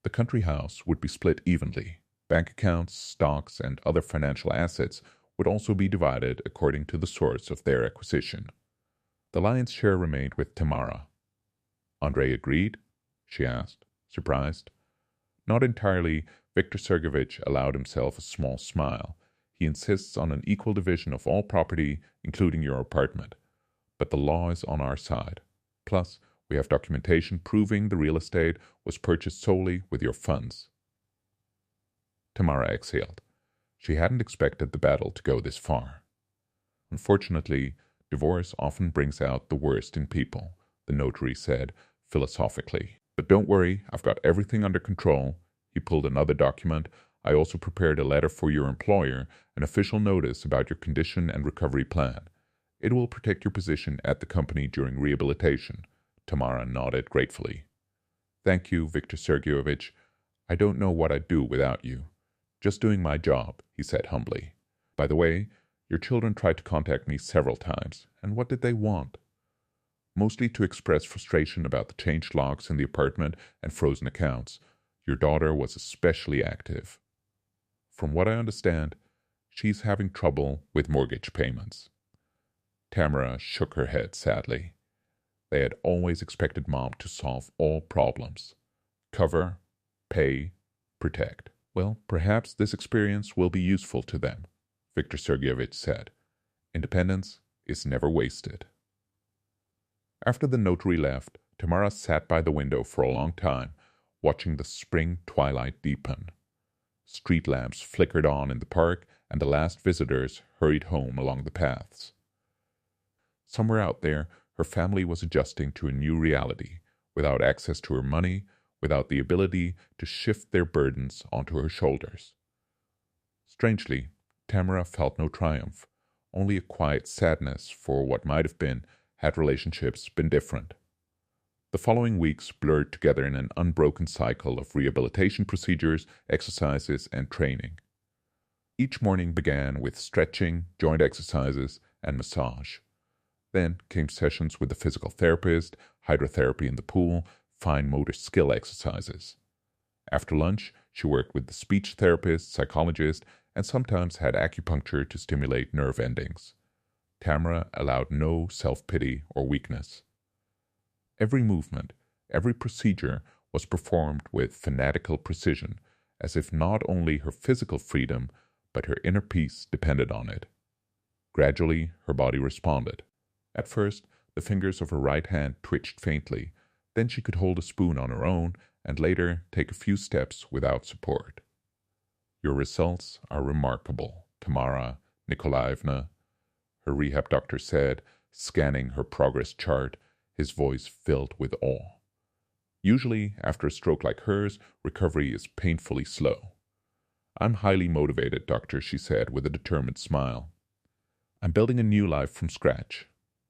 The country house would be split evenly. Bank accounts, stocks, and other financial assets would also be divided according to the source of their acquisition. The lion's share remained with Tamara. Andre agreed? She asked, surprised. Not entirely. Viktor Sergeyevich allowed himself a small smile. He insists on an equal division of all property, including your apartment. But the law is on our side. Plus, we have documentation proving the real estate was purchased solely with your funds. Tamara exhaled. She hadn't expected the battle to go this far. Unfortunately, divorce often brings out the worst in people, the notary said philosophically. But don't worry, I've got everything under control. He pulled another document. I also prepared a letter for your employer, an official notice about your condition and recovery plan. It will protect your position at the company during rehabilitation. Tamara nodded gratefully. Thank you, Viktor Sergeyevich. I don't know what I'd do without you. Just doing my job, he said humbly. By the way, your children tried to contact me several times, and what did they want? Mostly to express frustration about the changed locks in the apartment and frozen accounts. Your daughter was especially active. From what I understand, she's having trouble with mortgage payments. Tamara shook her head sadly. They had always expected Mom to solve all problems. Cover, pay, protect. Well, perhaps this experience will be useful to them, Viktor Sergeyevich said. Independence is never wasted. After the notary left, Tamara sat by the window for a long time, watching the spring twilight deepen. Street lamps flickered on in the park, and the last visitors hurried home along the paths. Somewhere out there, her family was adjusting to a new reality, without access to her money, without the ability to shift their burdens onto her shoulders. Strangely, Tamara felt no triumph, only a quiet sadness for what might have been had relationships been different. The following weeks blurred together in an unbroken cycle of rehabilitation procedures, exercises, and training. Each morning began with stretching, joint exercises, and massage. Then came sessions with the physical therapist, hydrotherapy in the pool, fine motor skill exercises. After lunch, she worked with the speech therapist, psychologist, and sometimes had acupuncture to stimulate nerve endings. Tamara allowed no self-pity or weakness. Every movement, every procedure was performed with fanatical precision, as if not only her physical freedom, but her inner peace depended on it. Gradually, her body responded. At first, the fingers of her right hand twitched faintly. Then she could hold a spoon on her own, and later take a few steps without support. Your results are remarkable, Tamara Nikolaevna, her rehab doctor said, scanning her progress chart, his voice filled with awe. Usually, after a stroke like hers, recovery is painfully slow. I'm highly motivated, doctor, she said with a determined smile. I'm building a new life from scratch.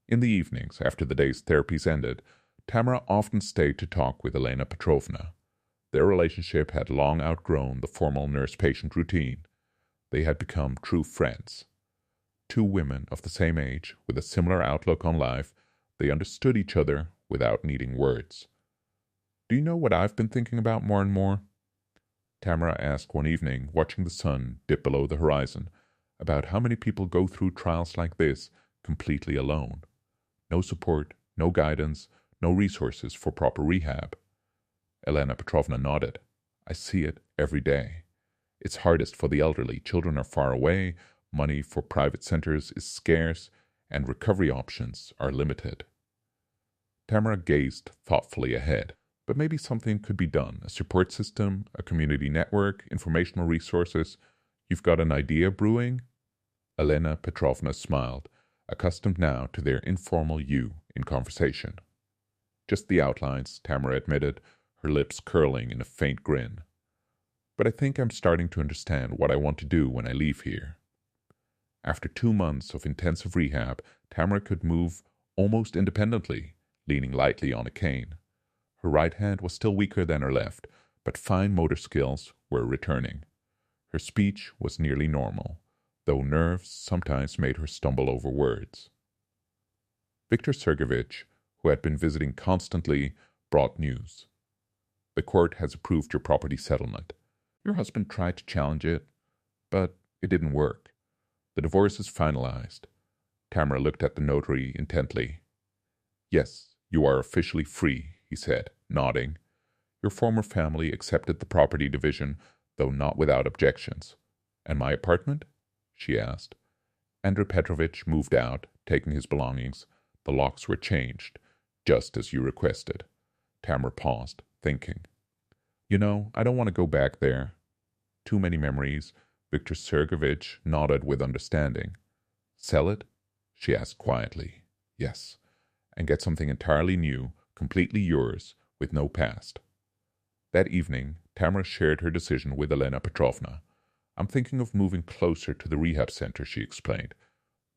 In the evenings, after the day's therapies ended, Tamara often stayed to talk with Elena Petrovna. Their relationship had long outgrown the formal nurse-patient routine. They had become true friends. Two women of the same age, with a similar outlook on life, they understood each other without needing words. Do you know what I've been thinking about more and more? Tamara asked one evening, watching the sun dip below the horizon, about how many people go through trials like this completely alone. No support, no guidance, no resources for proper rehab. Elena Petrovna nodded. I see it every day. It's hardest for the elderly. Children are far away, money for private centers is scarce, and recovery options are limited. Tamara gazed thoughtfully ahead. But maybe something could be done. A support system, a community network, informational resources. You've got an idea brewing? Elena Petrovna smiled, accustomed now to their informal you in conversation. Just the outlines, Tamara admitted, her lips curling in a faint grin. But I think I'm starting to understand what I want to do when I leave here. After 2 months of intensive rehab, Tamara could move almost independently, leaning lightly on a cane. Her right hand was still weaker than her left, but fine motor skills were returning. Her speech was nearly normal, though nerves sometimes made her stumble over words. Viktor Sergeyevich, who had been visiting constantly, brought news. The court has approved your property settlement. Your husband tried to challenge it, but it didn't work. The divorce is finalized. Tamara looked at the notary intently. Yes, you are officially free, he said, nodding. Your former family accepted the property division, though not without objections. And my apartment? She asked. Andrei Petrovich moved out, taking his belongings. The locks were changed, just as you requested. Tamara paused, thinking. You know, I don't want to go back there. Too many memories. Viktor Sergeyevich nodded with understanding. Sell it? She asked quietly. Yes, and get something entirely new, completely yours, with no past. That evening, Tamara shared her decision with Elena Petrovna. I'm thinking of moving closer to the rehab center, she explained.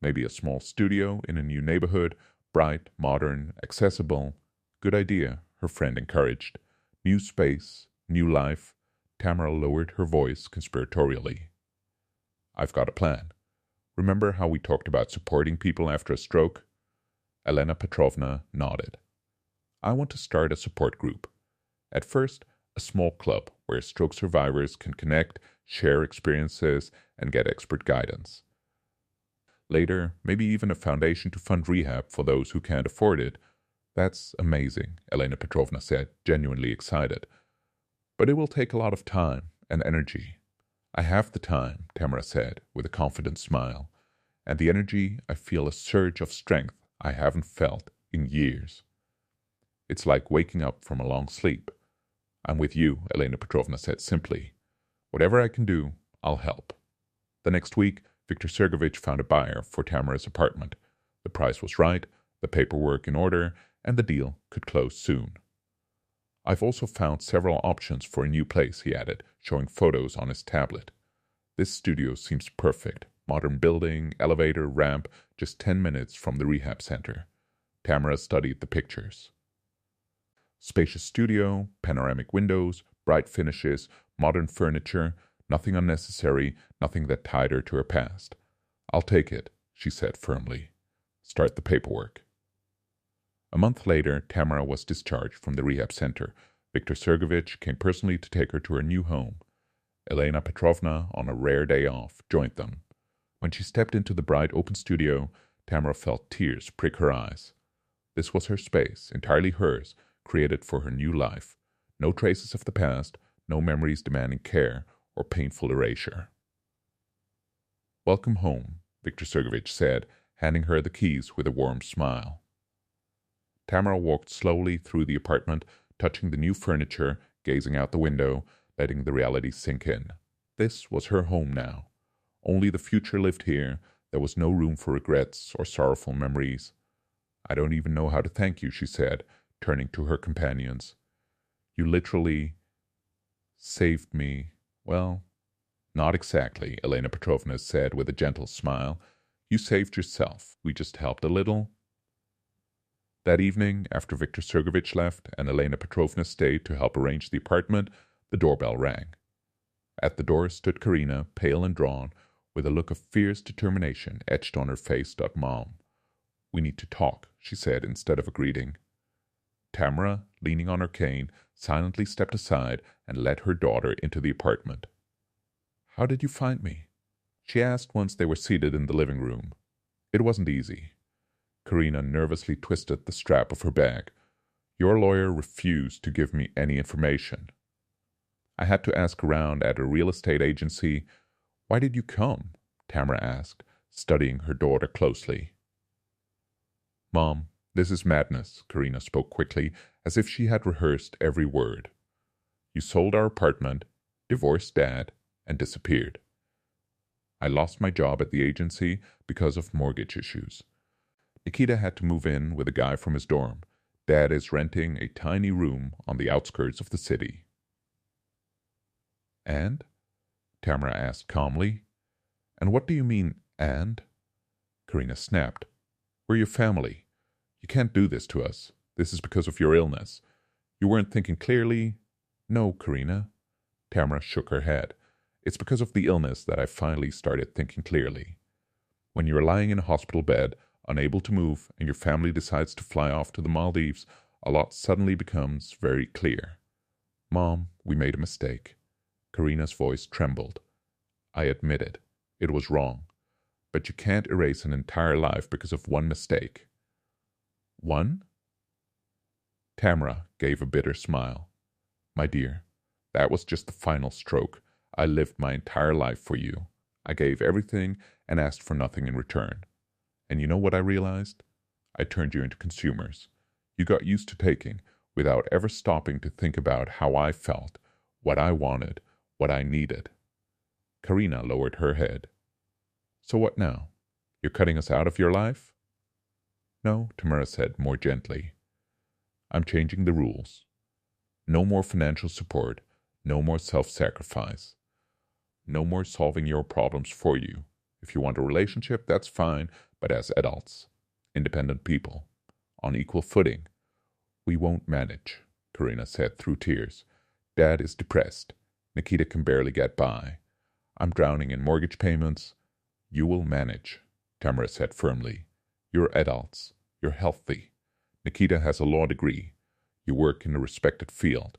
Maybe a small studio in a new neighborhood, bright, modern, accessible. Good idea, her friend encouraged. New space, new life. Tamara lowered her voice conspiratorially. I've got a plan. Remember how we talked about supporting people after a stroke? Elena Petrovna nodded. I want to start a support group. At first, a small club where stroke survivors can connect, share experiences, and get expert guidance. Later, maybe even a foundation to fund rehab for those who can't afford it. That's amazing, Elena Petrovna said, genuinely excited. But it will take a lot of time and energy. I have the time, Tamara said, with a confident smile. And the energy, I feel a surge of strength I haven't felt in years. It's like waking up from a long sleep. I'm with you, Elena Petrovna said simply. Whatever I can do, I'll help. The next week, Viktor Sergeyevich found a buyer for Tamara's apartment. The price was right, the paperwork in order, and the deal could close soon. I've also found several options for a new place, he added, showing photos on his tablet. This studio seems perfect. Modern building, elevator, ramp, just 10 minutes from the rehab center. Tamara studied the pictures. Spacious studio, panoramic windows, bright finishes, modern furniture, nothing unnecessary, nothing that tied her to her past. I'll take it, she said firmly. Start the paperwork. A month later, Tamara was discharged from the rehab center. Viktor Sergeyevich came personally to take her to her new home. Elena Petrovna, on a rare day off, joined them. When she stepped into the bright open studio, Tamara felt tears prick her eyes. This was her space, entirely hers, created for her new life. No traces of the past, no memories demanding care or painful erasure. Welcome home, Viktor Sergeyevich said, handing her the keys with a warm smile. Tamara walked slowly through the apartment, touching the new furniture, gazing out the window, letting the reality sink in. This was her home now. Only the future lived here. There was no room for regrets or sorrowful memories. I don't even know how to thank you, she said, turning to her companions. You literally saved me. Well, not exactly, Elena Petrovna said with a gentle smile. You saved yourself. We just helped a little. That evening, after Viktor Sergeyevich left and Elena Petrovna stayed to help arrange the apartment, the doorbell rang. At the door stood Karina, pale and drawn, with a look of fierce determination etched on her face. Mom. We need to talk, she said instead of a greeting. Tamara, leaning on her cane, silently stepped aside and led her daughter into the apartment. How did you find me? She asked once they were seated in the living room. It wasn't easy. Karina nervously twisted the strap of her bag. Your lawyer refused to give me any information. I had to ask around at a real estate agency. Why did you come? Tamara asked, studying her daughter closely. Mom, this is madness, Karina spoke quickly, as if she had rehearsed every word. You sold our apartment, divorced Dad, and disappeared. I lost my job at the agency because of mortgage issues. Nikita had to move in with a guy from his dorm. Dad is renting a tiny room on the outskirts of the city. And? Tamara asked calmly. And what do you mean, and? Karina snapped. We're your family. You can't do this to us. This is because of your illness. You weren't thinking clearly? No, Karina. Tamara shook her head. It's because of the illness that I finally started thinking clearly. When you're lying in a hospital bed, unable to move, and your family decides to fly off to the Maldives, a lot suddenly becomes very clear. Mom, we made a mistake. Karina's voice trembled. I admit it. It was wrong. But you can't erase an entire life because of one mistake. One? Tamara gave a bitter smile. My dear, that was just the final stroke. I lived my entire life for you. I gave everything and asked for nothing in return. And you know what I realized? I turned you into consumers. You got used to taking, without ever stopping to think about how I felt, what I wanted, what I needed. Karina lowered her head. So what now? You're cutting us out of your life? No, Tamara said more gently. I'm changing the rules. No more financial support, no more self-sacrifice. No more solving your problems for you. If you want a relationship, that's fine, but as adults, independent people, on equal footing. We won't manage, Karina said through tears. Dad is depressed. Nikita can barely get by. I'm drowning in mortgage payments. You will manage, Tamara said firmly. You're adults. You're healthy. Nikita has a law degree. You work in a respected field.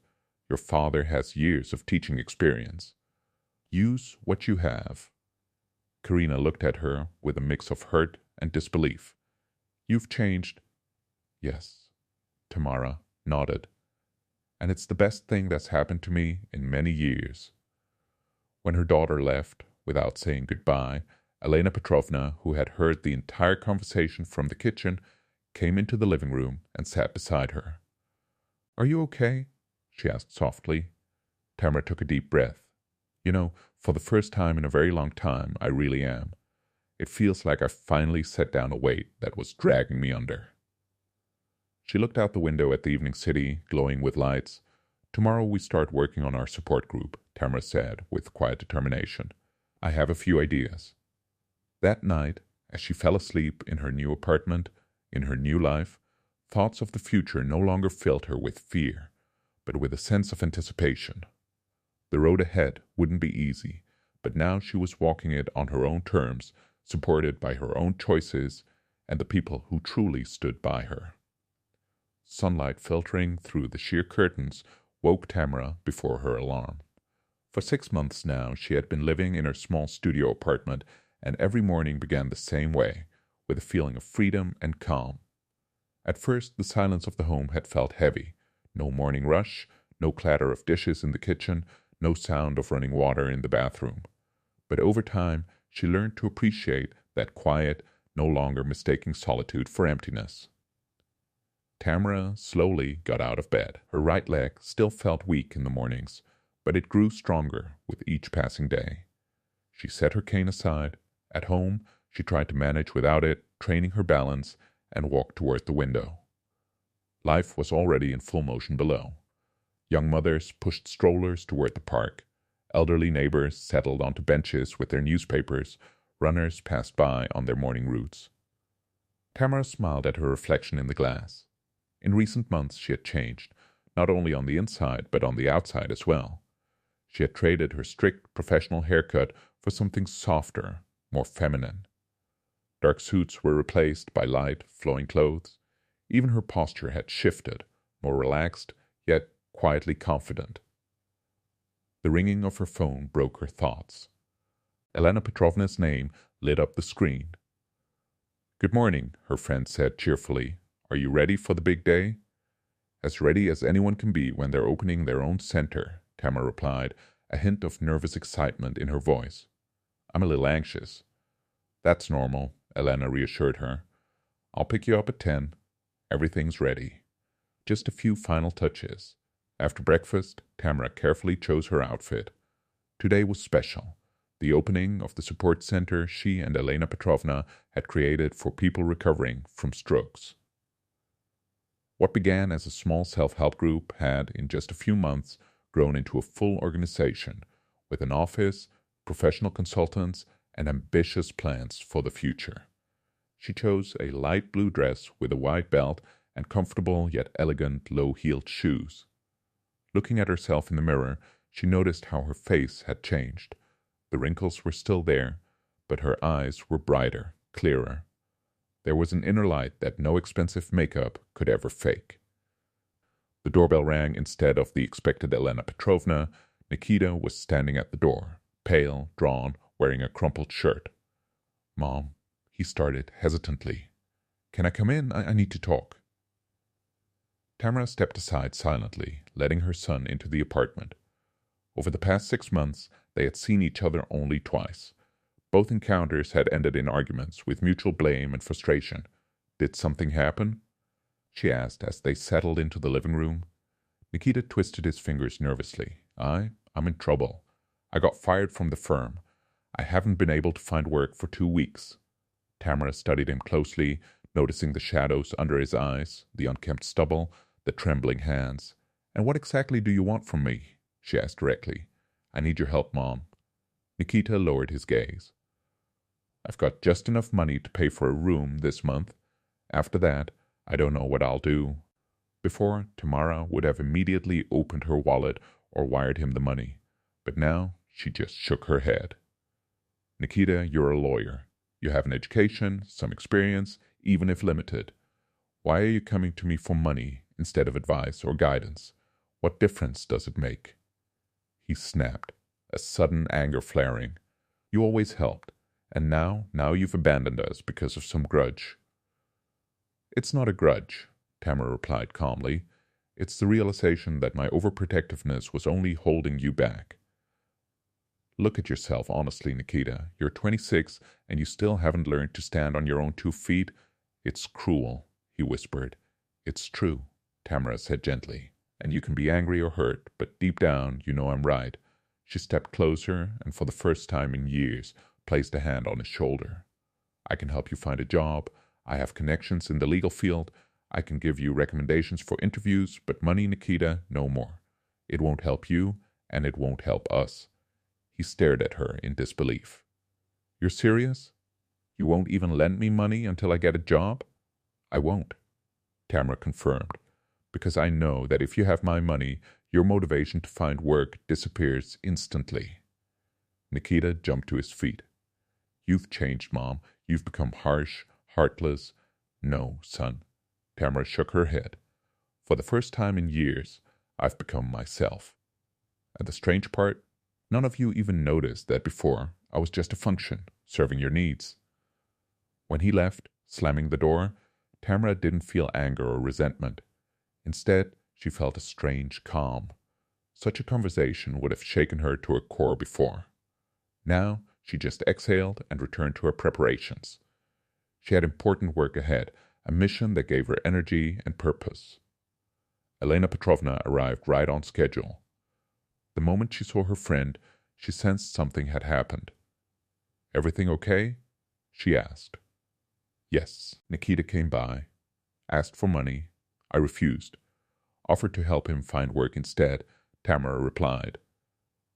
Your father has years of teaching experience. Use what you have. Karina looked at her with a mix of hurt and disbelief. You've changed. Yes, Tamara nodded. And it's the best thing that's happened to me in many years. When her daughter left, without saying goodbye, Elena Petrovna, who had heard the entire conversation from the kitchen, came into the living room and sat beside her. Are you okay? She asked softly. Tamara took a deep breath. You know, for the first time in a very long time, I really am. It feels like I finally set down a weight that was dragging me under. She looked out the window at the evening city, glowing with lights. Tomorrow we start working on our support group, Tamara said, with quiet determination. I have a few ideas. That night, as she fell asleep in her new apartment, in her new life, thoughts of the future no longer filled her with fear, but with a sense of anticipation. The road ahead wouldn't be easy, but now she was walking it on her own terms, supported by her own choices and the people who truly stood by her. Sunlight filtering through the sheer curtains woke Tamara before her alarm. For 6 months now she had been living in her small studio apartment, and every morning began the same way, with a feeling of freedom and calm. At first the silence of the home had felt heavy. No morning rush, no clatter of dishes in the kitchen, no sound of running water in the bathroom. But over time she learned to appreciate that quiet, no longer mistaking solitude for emptiness. Tamara slowly got out of bed. Her right leg still felt weak in the mornings, but it grew stronger with each passing day. She set her cane aside. At home, she tried to manage without it, training her balance, and walked toward the window. Life was already in full motion below. Young mothers pushed strollers toward the park. Elderly neighbors settled onto benches with their newspapers. Runners passed by on their morning routes. Tamara smiled at her reflection in the glass. In recent months she had changed, not only on the inside but on the outside as well. She had traded her strict professional haircut for something softer, more feminine. Dark suits were replaced by light, flowing clothes. Even her posture had shifted, more relaxed, yet quietly confident. The ringing of her phone broke her thoughts. Elena Petrovna's name lit up the screen. Good morning, her friend said cheerfully. Are you ready for the big day? As ready as anyone can be when they're opening their own center, Tamara replied, a hint of nervous excitement in her voice. I'm a little anxious. That's normal, Elena reassured her. I'll pick you up at 10. Everything's ready. Just a few final touches. After breakfast, Tamara carefully chose her outfit. Today was special. The opening of the support center she and Elena Petrovna had created for people recovering from strokes. What began as a small self-help group had, in just a few months, grown into a full organization, with an office, professional consultants, and ambitious plans for the future. She chose a light blue dress with a white belt and comfortable yet elegant low-heeled shoes. Looking at herself in the mirror, she noticed how her face had changed. The wrinkles were still there, but her eyes were brighter, clearer. There was an inner light that no expensive makeup could ever fake. The doorbell rang instead of the expected Elena Petrovna. Nikita was standing at the door, pale, drawn, wearing a crumpled shirt. "Mom," he started hesitantly. "Can I come in? I need to talk." Tamara stepped aside silently, letting her son into the apartment. Over the past 6 months, they had seen each other only twice. Both encounters had ended in arguments, with mutual blame and frustration. "Did something happen?" she asked as they settled into the living room. Nikita twisted his fingers nervously. I'm in trouble. I got fired from the firm. I haven't been able to find work for 2 weeks." Tamara studied him closely, noticing the shadows under his eyes, the unkempt stubble, the trembling hands. "And what exactly do you want from me?" she asked directly. "I need your help, Mom." Nikita lowered his gaze. "I've got just enough money to pay for a room this month. After that, I don't know what I'll do." Before, Tamara would have immediately opened her wallet or wired him the money, but now she just shook her head. "Nikita, you're a lawyer. You have an education, some experience, even if limited. Why are you coming to me for money instead of advice or guidance? What difference does it make?" He snapped, a sudden anger flaring. "You always helped, and now you've abandoned us because of some grudge." "It's not a grudge," Tamara replied calmly. "It's the realization that my overprotectiveness was only holding you back." "Look at yourself honestly, Nikita. You're 26 and you still haven't learned to stand on your own 2 feet. It's cruel," he whispered. "It's true," Tamara said gently. "And you can be angry or hurt, but deep down you know I'm right." She stepped closer and for the first time in years placed a hand on his shoulder. "I can help you find a job. I have connections in the legal field. I can give you recommendations for interviews, but money, Nikita, no more. It won't help you, and it won't help us." He stared at her in disbelief. "You're serious? You won't even lend me money until I get a job?" "I won't," Tamara confirmed, "because I know that if you have my money, your motivation to find work disappears instantly." Nikita jumped to his feet. "You've changed, Mom. You've become harsh, heartless." "No, son." Tamara shook her head. "For the first time in years, I've become myself. And the strange part, none of you even noticed that before I was just a function, serving your needs." When he left, slamming the door, Tamara didn't feel anger or resentment. Instead, she felt a strange calm. Such a conversation would have shaken her to her core before. Now, she just exhaled and returned to her preparations. She had important work ahead, a mission that gave her energy and purpose. Elena Petrovna arrived right on schedule. The moment she saw her friend, she sensed something had happened. "Everything okay?" she asked. "Yes." Nikita came by, asked for money. I refused. Offered to help him find work instead, Tamara replied.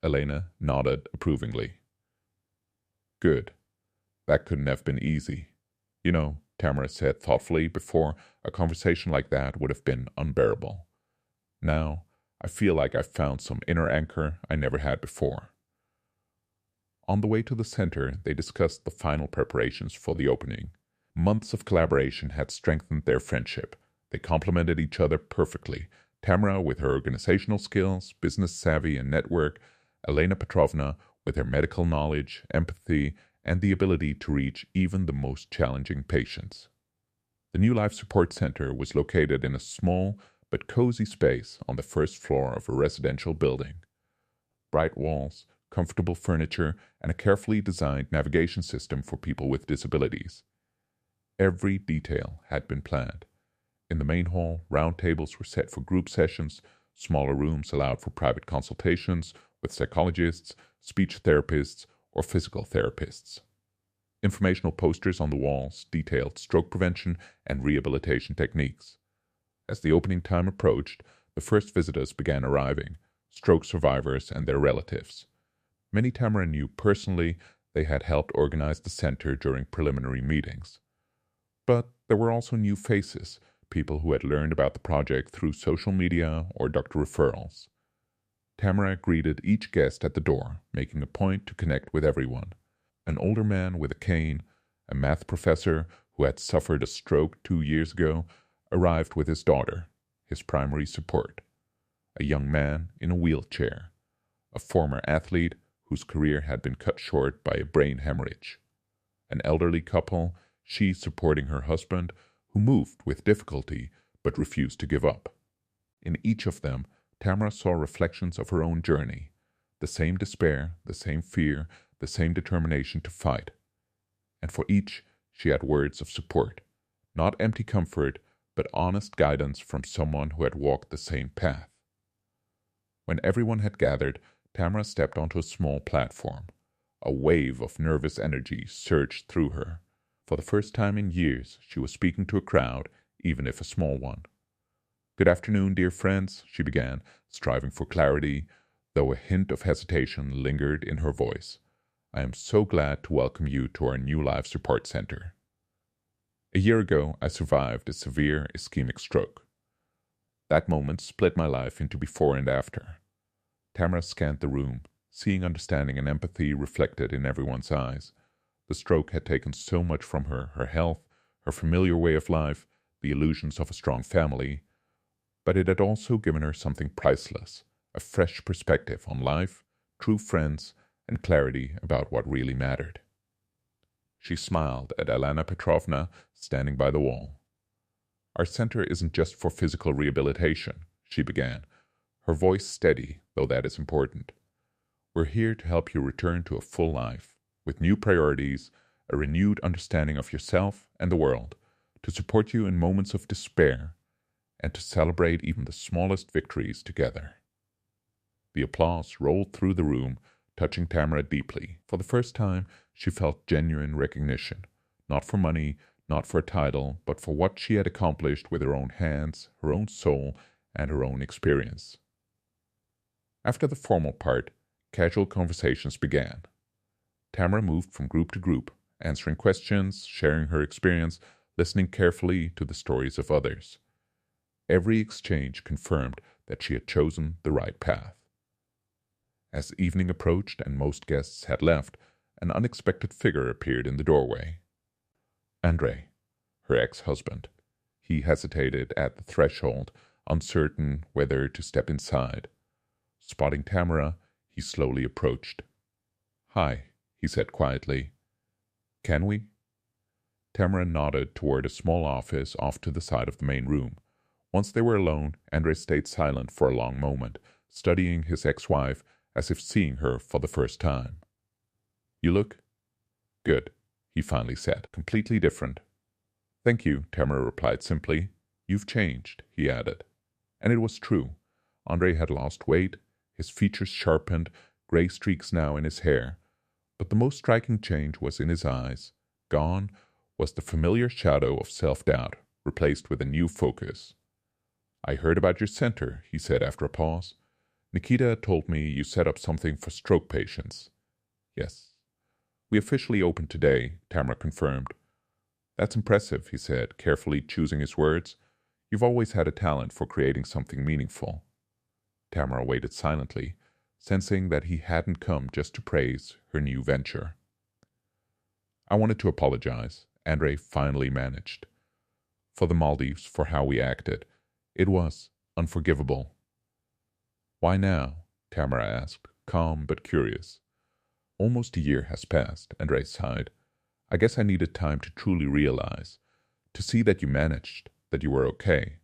Elena nodded approvingly. "Good. That couldn't have been easy. You know," Tamara said thoughtfully, "before, a conversation like that would have been unbearable. Now, I feel like I've found some inner anchor I never had before." On the way to the center, they discussed the final preparations for the opening. Months of collaboration had strengthened their friendship. They complemented each other perfectly. Tamara with her organizational skills, business savvy, and network. Elena Petrovna with her medical knowledge, empathy, and the ability to reach even the most challenging patients. The New Life Support Center was located in a small but cozy space on the first floor of a residential building. Bright walls, comfortable furniture, and a carefully designed navigation system for people with disabilities. Every detail had been planned. In the main hall, round tables were set for group sessions, smaller rooms allowed for private consultations with psychologists, speech therapists, or physical therapists. Informational posters on the walls detailed stroke prevention and rehabilitation techniques. As the opening time approached, the first visitors began arriving, stroke survivors and their relatives. Many Tamara knew personally. They had helped organize the center during preliminary meetings. But there were also new faces, people who had learned about the project through social media or doctor referrals. Tamara greeted each guest at the door, making a point to connect with everyone. An older man with a cane, a math professor who had suffered a stroke 2 years ago, arrived with his daughter, his primary support. A young man in a wheelchair, a former athlete whose career had been cut short by a brain hemorrhage. An elderly couple, she supporting her husband, who moved with difficulty but refused to give up. In each of them, Tamara saw reflections of her own journey, the same despair, the same fear, the same determination to fight. And for each, she had words of support, not empty comfort, but honest guidance from someone who had walked the same path. When everyone had gathered, Tamara stepped onto a small platform. A wave of nervous energy surged through her. For the first time in years, she was speaking to a crowd, even if a small one. "Good afternoon, dear friends," she began, striving for clarity, though a hint of hesitation lingered in her voice. "I am so glad to welcome you to our new life support center. A year ago, I survived a severe ischemic stroke. That moment split my life into before and after." Tamara scanned the room, seeing understanding and empathy reflected in everyone's eyes. The stroke had taken so much from her health, her familiar way of life, the illusions of a strong family, but it had also given her something priceless, a fresh perspective on life, true friends, and clarity about what really mattered. She smiled at Elena Petrovna standing by the wall. "Our center isn't just for physical rehabilitation," she began, her voice steady, though that is important. "We're here to help you return to a full life, with new priorities, a renewed understanding of yourself and the world, to support you in moments of despair, and to celebrate even the smallest victories together." The applause rolled through the room, touching Tamara deeply. For the first time, she felt genuine recognition, not for money, not for a title, but for what she had accomplished with her own hands, her own soul, and her own experience. After the formal part, casual conversations began. Tamara moved from group to group, answering questions, sharing her experience, listening carefully to the stories of others. Every exchange confirmed that she had chosen the right path. As evening approached and most guests had left, an unexpected figure appeared in the doorway. Andrei, her ex-husband. He hesitated at the threshold, uncertain whether to step inside. Spotting Tamara, he slowly approached. "Hi," he said quietly. "Can we?" Tamara nodded toward a small office off to the side of the main room. Once they were alone, Andrei stayed silent for a long moment, studying his ex-wife as if seeing her for the first time. "You look good," he finally said, "completely different." "Thank you," Tamara replied simply. "You've changed," he added. And it was true. Andrei had lost weight, his features sharpened, gray streaks now in his hair. But the most striking change was in his eyes. Gone was the familiar shadow of self-doubt, replaced with a new focus. "I heard about your center," he said after a pause. "Nikita told me you set up something for stroke patients." "Yes. We officially opened today," Tamara confirmed. "That's impressive," he said, carefully choosing his words. "You've always had a talent for creating something meaningful." Tamara waited silently, sensing that he hadn't come just to praise her new venture. "I wanted to apologize," Andrei finally managed. "For the Maldives, for how we acted. It was unforgivable." "Why now?" Tamara asked, calm but curious. "Almost a year has passed," Andrei sighed. "I guess I needed time to truly realize, to see that you managed, that you were okay."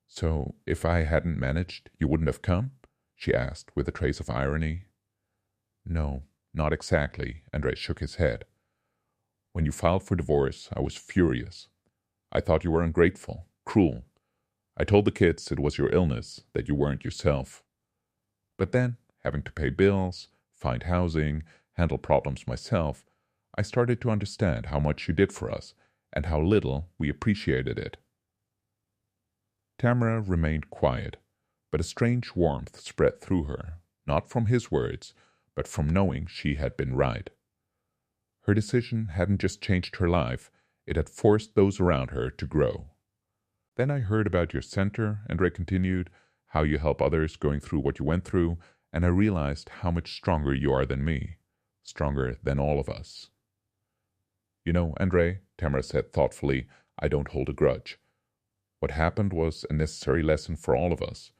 "So, if I hadn't managed, you wouldn't have come?" she asked with a trace of irony. "No, not exactly," Andrei shook his head. "When you filed for divorce, I was furious. I thought you were ungrateful, cruel. I told the kids it was your illness, that you weren't yourself. But then, having to pay bills, find housing, handle problems myself, I started to understand how much you did for us and how little we appreciated it." Tamara remained quiet, but a strange warmth spread through her, not from his words, but from knowing she had been right. Her decision hadn't just changed her life, it had forced those around her to grow. "Then I heard about your center," Andrei continued, "how you help others going through what you went through, and I realized how much stronger you are than me, stronger than all of us. You know, Andre, Tamara said thoughtfully, I don't hold a grudge. What happened was a necessary lesson for all of us.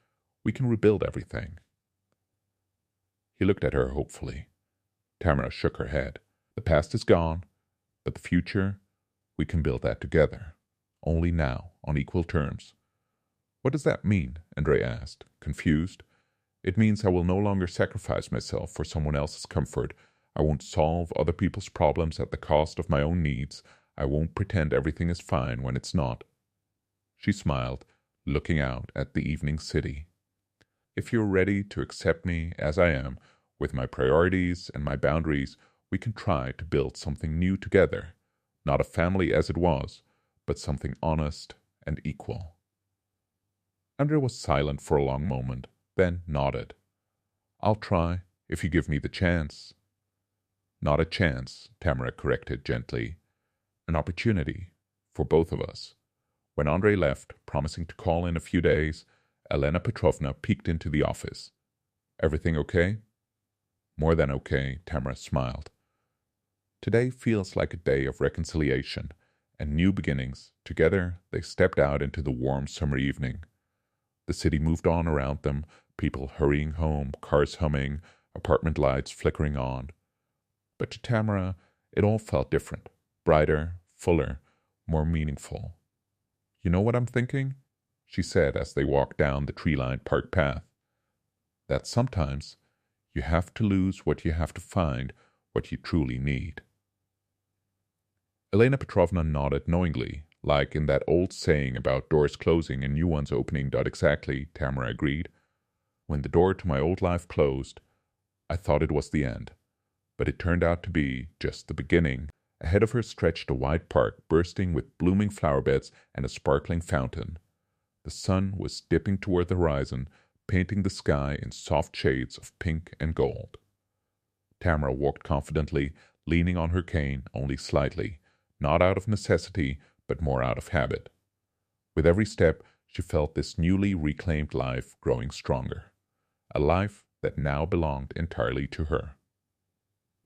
We can rebuild everything. He looked at her hopefully. Tamara shook her head. The past is gone, but the future, we can build that together. Only now, on equal terms. What does that mean? Andre asked, confused. It means I will no longer sacrifice myself for someone else's comfort. I won't solve other people's problems at the cost of my own needs. I won't pretend everything is fine when it's not. She smiled, looking out at the evening city. If you're ready to accept me as I am, with my priorities and my boundaries, we can try to build something new together. Not a family as it was, but something honest and equal. Andre was silent for a long moment, then nodded. I'll try, if you give me the chance. Not a chance, Tamara corrected gently. An opportunity, for both of us. When Andre left, promising to call in a few days, Elena Petrovna peeked into the office. Everything okay? More than okay, Tamara smiled. Today feels like a day of reconciliation and new beginnings. Together, they stepped out into the warm summer evening. The city moved on around them, people hurrying home, cars humming, apartment lights flickering on. But to Tamara, it all felt different, brighter, fuller, more meaningful. You know what I'm thinking? She said as they walked down the tree-lined park path. That sometimes you have to lose what you have to find what you truly need. Elena Petrovna nodded knowingly, like in that old saying about doors closing and new ones opening. Exactly, Tamara agreed. When the door to my old life closed, I thought it was the end, but it turned out to be just the beginning. Ahead of her stretched a wide park bursting with blooming flower beds and a sparkling fountain. The sun was dipping toward the horizon, painting the sky in soft shades of pink and gold. Tamara walked confidently, leaning on her cane only slightly, not out of necessity, but more out of habit. With every step, she felt this newly reclaimed life growing stronger, a life that now belonged entirely to her.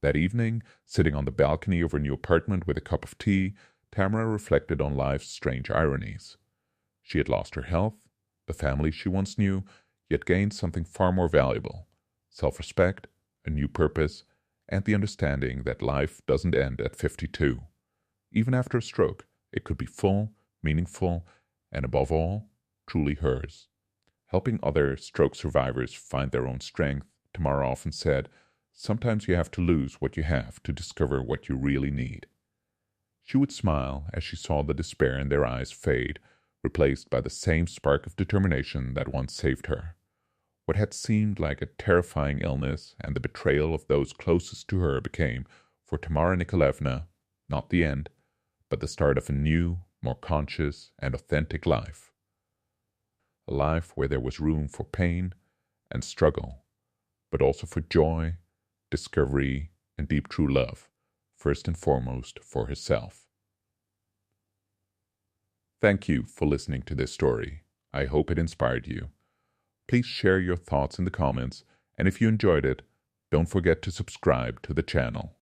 That evening, sitting on the balcony of her new apartment with a cup of tea, Tamara reflected on life's strange ironies. She had lost her health, the family she once knew, yet gained something far more valuable: self-respect, a new purpose, and the understanding that life doesn't end at 52. Even after a stroke, it could be full, meaningful, and above all, truly hers. Helping other stroke survivors find their own strength, Tamara often said, sometimes you have to lose what you have to discover what you really need. She would smile as she saw the despair in their eyes fade, replaced by the same spark of determination that once saved her. What had seemed like a terrifying illness and the betrayal of those closest to her became, for Tamara Nikolaevna, not the end, but the start of a new, more conscious and authentic life. A life where there was room for pain and struggle, but also for joy, discovery, and deep true love, first and foremost for herself. Thank you for listening to this story. I hope it inspired you. Please share your thoughts in the comments, and if you enjoyed it, don't forget to subscribe to the channel.